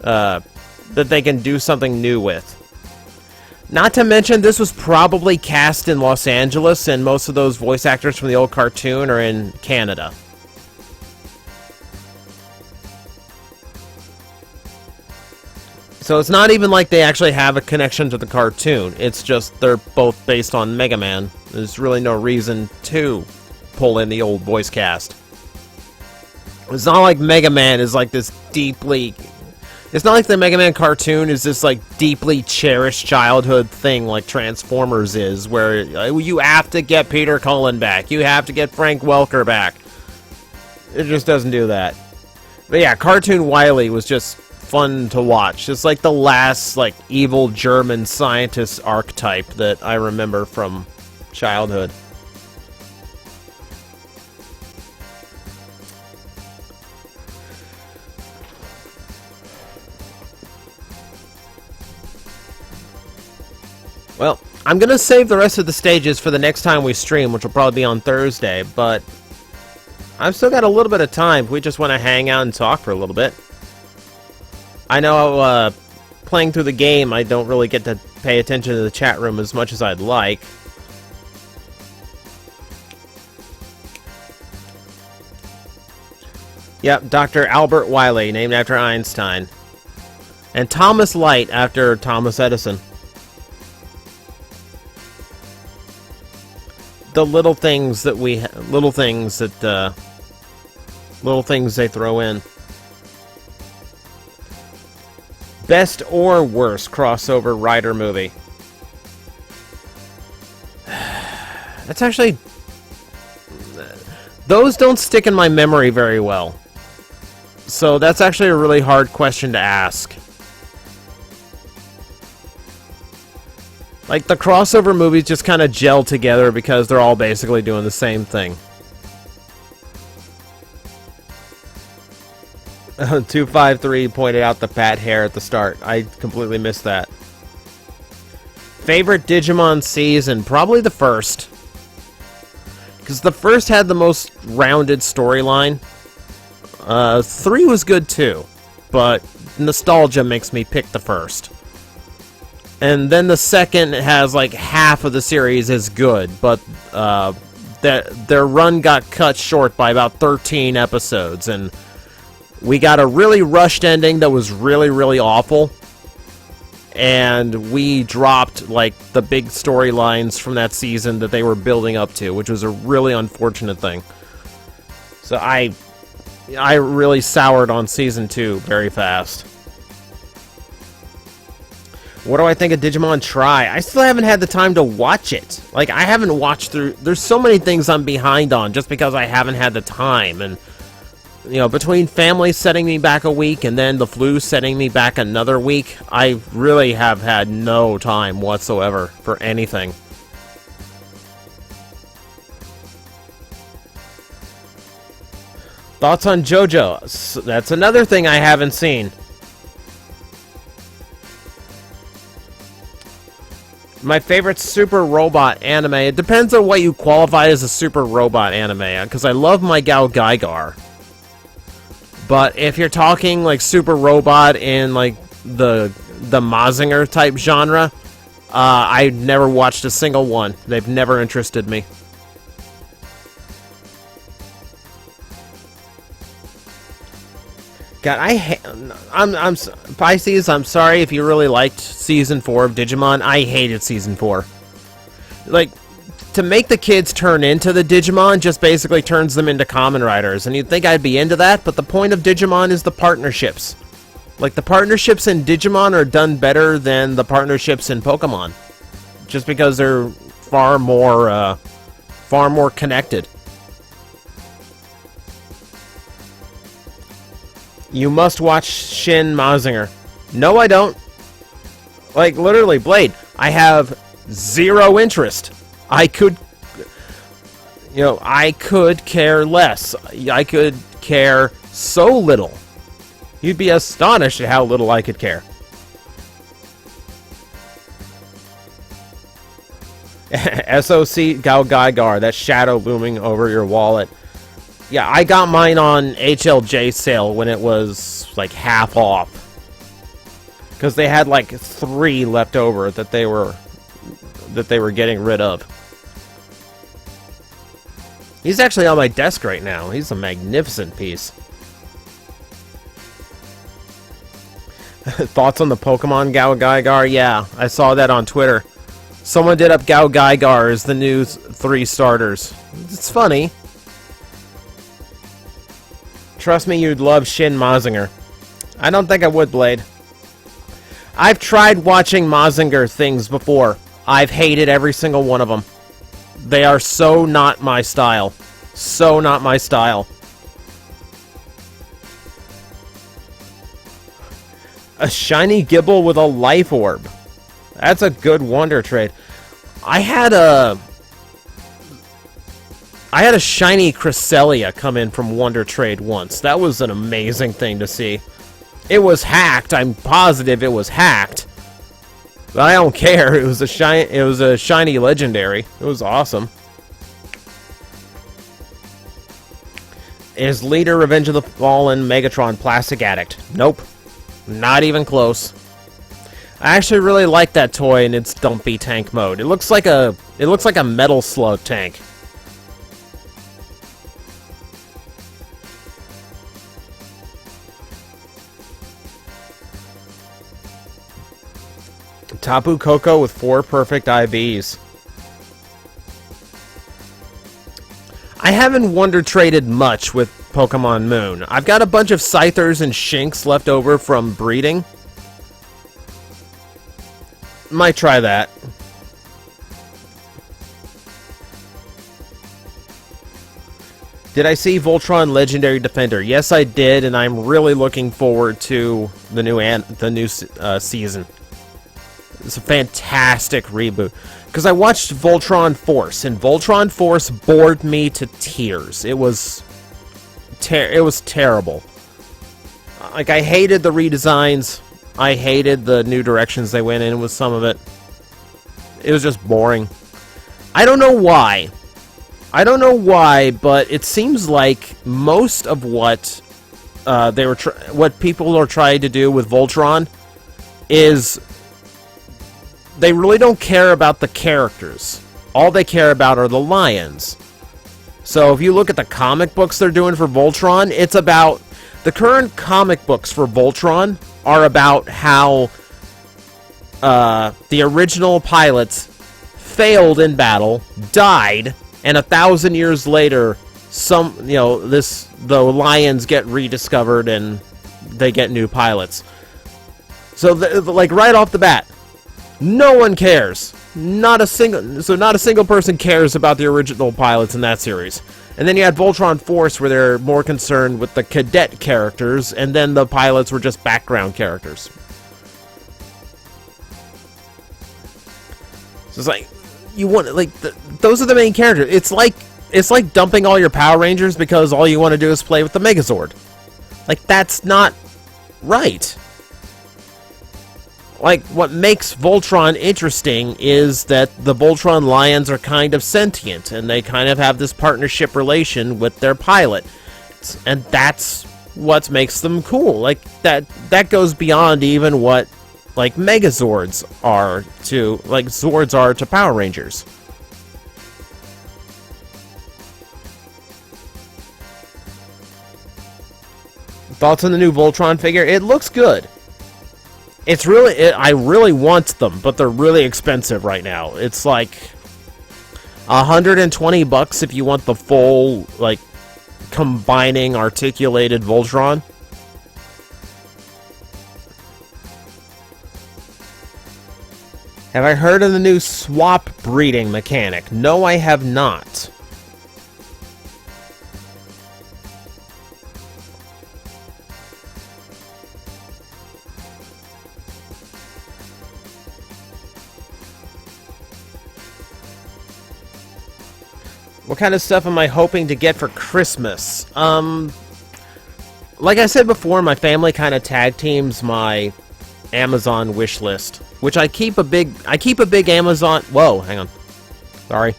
[SPEAKER 2] do something new with. Not to mention, this was probably cast in Los Angeles, and most of those voice actors from the old cartoon are in Canada. So it's not even like they actually have a connection to the cartoon. It's just they're both based on Mega Man. There's really no reason to pull in the old voice cast. It's not like Mega Man is like this deeply... It's not like the Mega Man cartoon is this like deeply cherished childhood thing like Transformers is, where you have to get Peter Cullen back. You have to get Frank Welker back. It just doesn't do that. But yeah, Cartoon Wily was just fun to watch. It's like the last like evil German scientist archetype that I remember from childhood. Well, I'm gonna save the rest of the stages for the next time we stream, which will probably be on Thursday, but I've still got a little bit of time if we just want to hang out and talk for a little bit. I know, playing through the game, I don't really get to pay attention to the chat room as much as I'd like. Yep, Dr. Albert Wily, named after Einstein. And Thomas Light, after Thomas Edison. The little things that little things they throw in. Best or worst crossover Rider movie? That's actually... Those don't stick in my memory very well. So that's actually a really hard question to ask. Like, the crossover movies just kind of gel together because they're all basically doing the same thing. 253 pointed out the pat hair at the start. I completely missed that. Favorite Digimon season? Probably the first. Because the first had the most rounded storyline. 3 was good too. But nostalgia makes me pick the first. And then the second has like half of the series is good, but their run got cut short by about 13 episodes, and we got a really rushed ending that was really, really awful. And we dropped like the big storylines from that season that they were building up to, which was a really unfortunate thing. So I really soured on season 2 very fast. What do I think of Digimon Tri? I still haven't had the time to watch it. Like, I haven't watched through... There's so many things I'm behind on just because I haven't had the time. And, you know, between family setting me back a week and then the flu setting me back another week, I really have had no time whatsoever for anything. Thoughts on JoJo? That's another thing I haven't seen. My favorite super robot anime. It depends on what you qualify as a super robot anime, because I love my Gao Gaigar. But if you're talking like super robot in like the Mazinger type genre, I never watched a single one. They've never interested me. God, I'm Pisces. I'm sorry if you really liked Season 4 of Digimon. I hated Season 4. Like, to make the kids turn into the Digimon just basically turns them into Kamen Riders, and you'd think I'd be into that, but the point of Digimon is the partnerships. Like, the partnerships in Digimon are done better than the partnerships in Pokemon, just because they're far more connected. You must watch Shin Mazinger. No, I don't. Like, literally, Blade, I have zero interest. I could care less. I could care so little. You'd be astonished at how little I could care. SOC Gao Gaigar, that shadow looming over your wallet. Yeah, I got mine on HLJ sale when it was like half off. Because they had like 3 left over that they were getting rid of. He's actually on my desk right now. He's a magnificent piece. Thoughts on the Pokemon Gao Gaigar? Yeah, I saw that on Twitter. Someone did up Gao Gaigar as the new 3 starters. It's funny. Trust me, you'd love Shin Mazinger. I don't think I would, Blade. I've tried watching Mazinger things before. I've hated every single one of them. They are so not my style. So not my style. A shiny Gibble with a life orb. That's a good wonder trade. I had a shiny Cresselia come in from Wonder Trade once. That was an amazing thing to see. It was hacked. I'm positive it was hacked. But I don't care. It was a shiny legendary. It was awesome. Is Leader Revenge of the Fallen Megatron Plastic Addict? Nope. Not even close. I actually really like that toy in its dumpy tank mode. It looks like a metal slug tank. Tapu Koko with 4 perfect IVs. I haven't wonder traded much with Pokemon Moon. I've got a bunch of Scythers and Shinx left over from breeding. Might try that. Did I see Voltron Legendary Defender? Yes, I did, and I'm really looking forward to the new season. It's a fantastic reboot. Because I watched Voltron Force, and Voltron Force bored me to tears. It was terrible. Like, I hated the redesigns. I hated the new directions they went in with some of it. It was just boring. I don't know why. But it seems like most of what what people are trying to do with Voltron is they really don't care about the characters. All they care about are the lions. So if you look at the comic books they're doing for Voltron, it's about... The current comic books for Voltron are about how the original pilots failed in battle, died, and 1,000 years later, the lions get rediscovered and they get new pilots. So, like, right off the bat, No one cares. Not a single person cares about the original pilots in that series. And then you had Voltron Force, where they're more concerned with the cadet characters, and then the pilots were just background characters. So it's like, you want, like, those are the main characters. It's like dumping all your Power Rangers because all you want to do is play with the Megazord. Like, that's not right. Like, what makes Voltron interesting is that the Voltron Lions are kind of sentient, and they kind of have this partnership relation with their pilot. And that's what makes them cool. Like, that goes beyond even what, like, Megazords are to, like, Zords are to Power Rangers. Thoughts on the new Voltron figure? It looks good. It's really, I really want them, but they're really expensive right now. It's like $120 if you want the full, like, combining articulated Voltron. Have I heard of the new swap breeding mechanic? No, I have not. What kind of stuff am I hoping to get for Christmas? Like I said before, my family kind of tag teams my Amazon wish list, which I keep a big Amazon. Whoa, hang on. Sorry.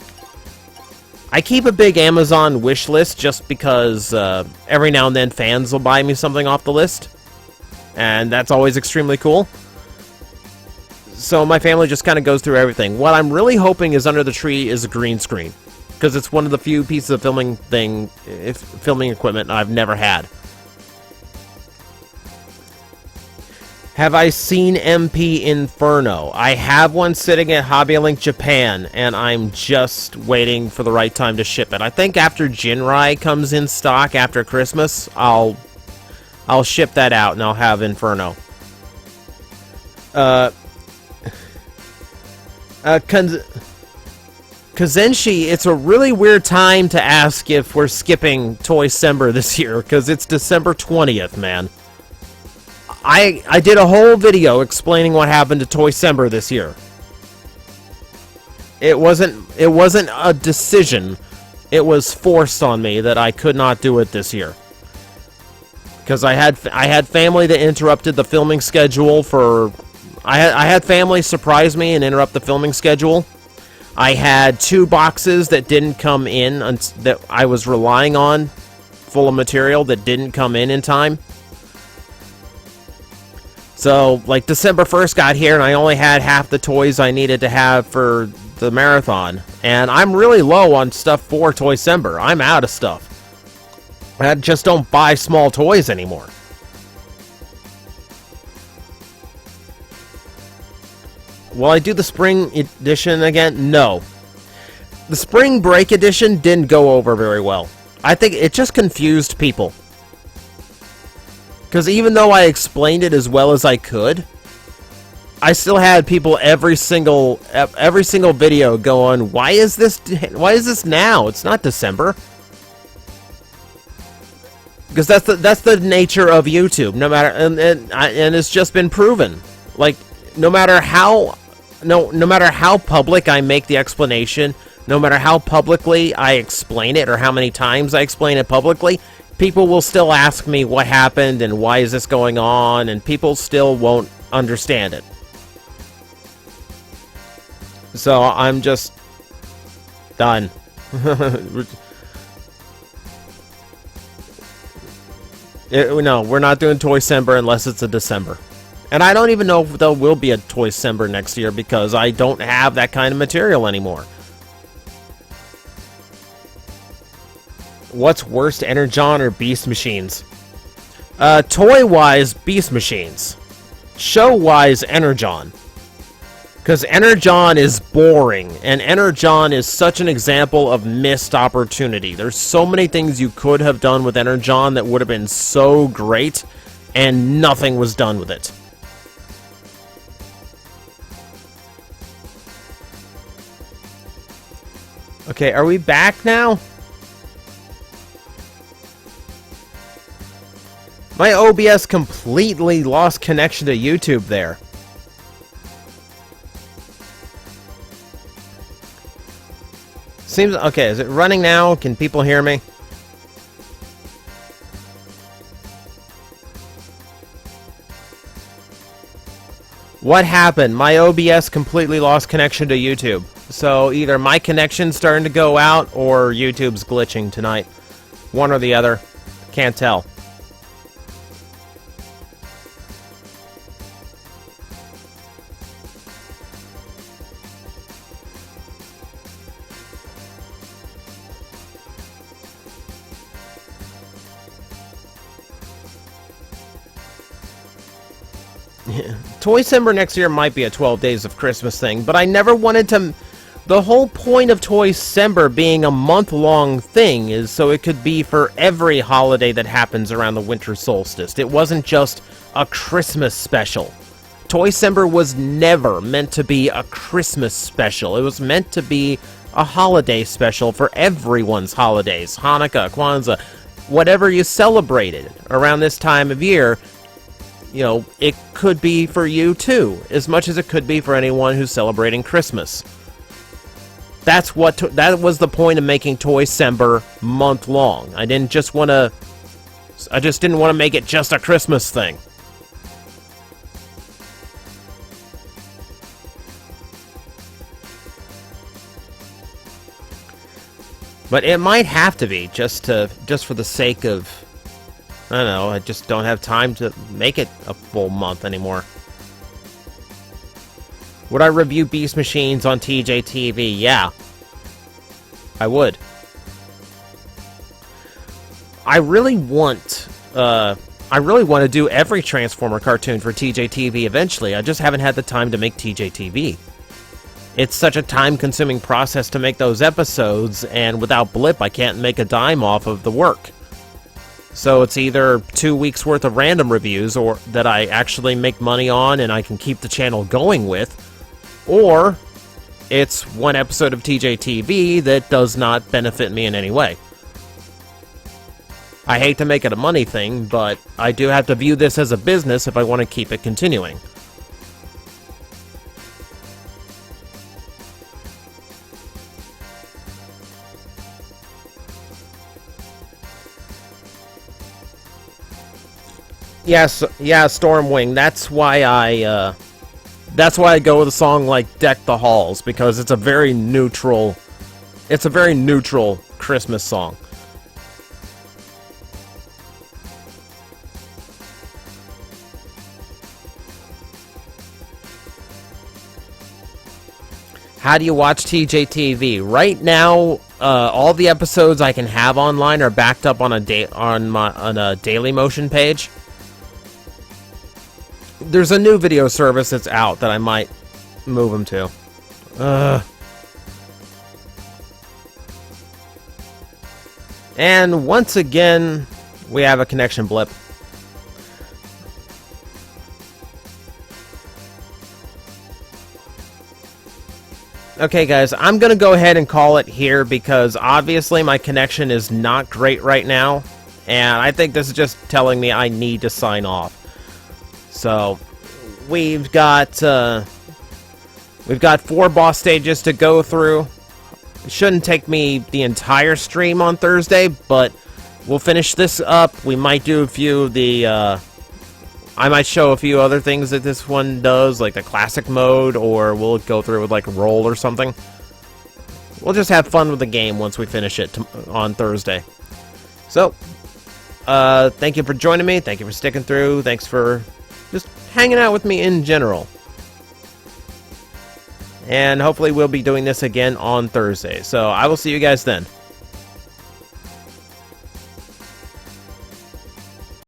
[SPEAKER 2] I keep a big Amazon wish list just because every now and then fans will buy me something off the list, and that's always extremely cool. So my family just kind of goes through everything. What I'm really hoping is under the tree is a green screen, because it's one of the few pieces of filming equipment I've never had. Have I seen MP Inferno? I have one sitting at HobbyLink Japan, and I'm just waiting for the right time to ship it. I think after Jinrai comes in stock after Christmas, I'll ship that out and I'll have Inferno. Kazenshi, it's a really weird time to ask if we're skipping Toy-Sember this year, because it's December 20th, man. I did a whole video explaining what happened to Toy-Sember this year. It wasn't a decision. It was forced on me that I could not do it this year. Because I had family that interrupted the filming schedule for... I had family surprise me and interrupt the filming schedule. I had 2 boxes that didn't come in, that I was relying on, full of material that didn't come in time. So, like, December 1st got here, and I only had half the toys I needed to have for the marathon. And I'm really low on stuff for Toy-Sember. I'm out of stuff. I just don't buy small toys anymore. Will I do the spring edition again? No. The spring break edition didn't go over very well. I think it just confused people. Because even though I explained it as well as I could, I still had people every single video going, why is this now? It's not December. Because that's the nature of YouTube. No matter and it's just been proven. Like, no matter how public I make the explanation, no matter how publicly I explain it or how many times I explain it publicly, people will still ask me what happened and why is this going on, and people still won't understand it. So I'm just done. No, we're not doing Toy-Sember unless it's a December. And I don't even know if there will be a Toy-Sember next year because I don't have that kind of material anymore. What's worst, Energon or Beast Machines? Toy-wise, Beast Machines. Show-wise, Energon. Because Energon is boring, and Energon is such an example of missed opportunity. There's so many things you could have done with Energon that would have been so great, and nothing was done with it. Okay, are we back now? My OBS completely lost connection to YouTube there. Seems... Okay, is it running now? Can people hear me? What happened? My OBS completely lost connection to YouTube. So either my connection's starting to go out or YouTube's glitching tonight. One or the other. Can't tell. Toy-Sember next year might be a 12 Days of Christmas thing, but I never wanted to... The whole point of Toy-Sember being a month-long thing is so it could be for every holiday that happens around the winter solstice. It wasn't just a Christmas special. Toy-Sember was never meant to be a Christmas special. It was meant to be a holiday special for everyone's holidays. Hanukkah, Kwanzaa, whatever you celebrated around this time of year... You know, it could be for you too, as much as it could be for anyone who's celebrating Christmas. That was the point of making Toy-Sember month long. I just didn't want to make it just a Christmas thing. But it might have to be just for the sake of... I don't know, I just don't have time to make it a full month anymore. Would I review Beast Machines on TJTV? Yeah. I would. I really want to do every Transformer cartoon for TJTV eventually. I just haven't had the time to make TJTV. It's such a time-consuming process to make those episodes, and without Blip, I can't make a dime off of the work. So it's either 2 weeks worth of random reviews or that I actually make money on and I can keep the channel going with, or it's one episode of TJTV that does not benefit me in any way. I hate to make it a money thing, but I do have to view this as a business if I want to keep it continuing. Yes, yeah, Stormwing. That's why I go with a song like "Deck the Halls" because it's a very neutral Christmas song. How do you watch TJTV? Right now, all the episodes I can have online are backed up on a Daily Motion page. There's a new video service that's out that I might move them to. And once again, we have a connection blip. Okay, guys, I'm going to go ahead and call it here because obviously my connection is not great right now. And I think this is just telling me I need to sign off. So, we've got 4 boss stages to go through. It shouldn't take me the entire stream on Thursday, but we'll finish this up. We might do a few of the, I might show a few other things that this one does, like the classic mode, or we'll go through with like a roll or something. We'll just have fun with the game once we finish it on Thursday. So, thank you for joining me. Thank you for sticking through. Thanks for just hanging out with me in general. And hopefully we'll be doing this again on Thursday. So I will see you guys then.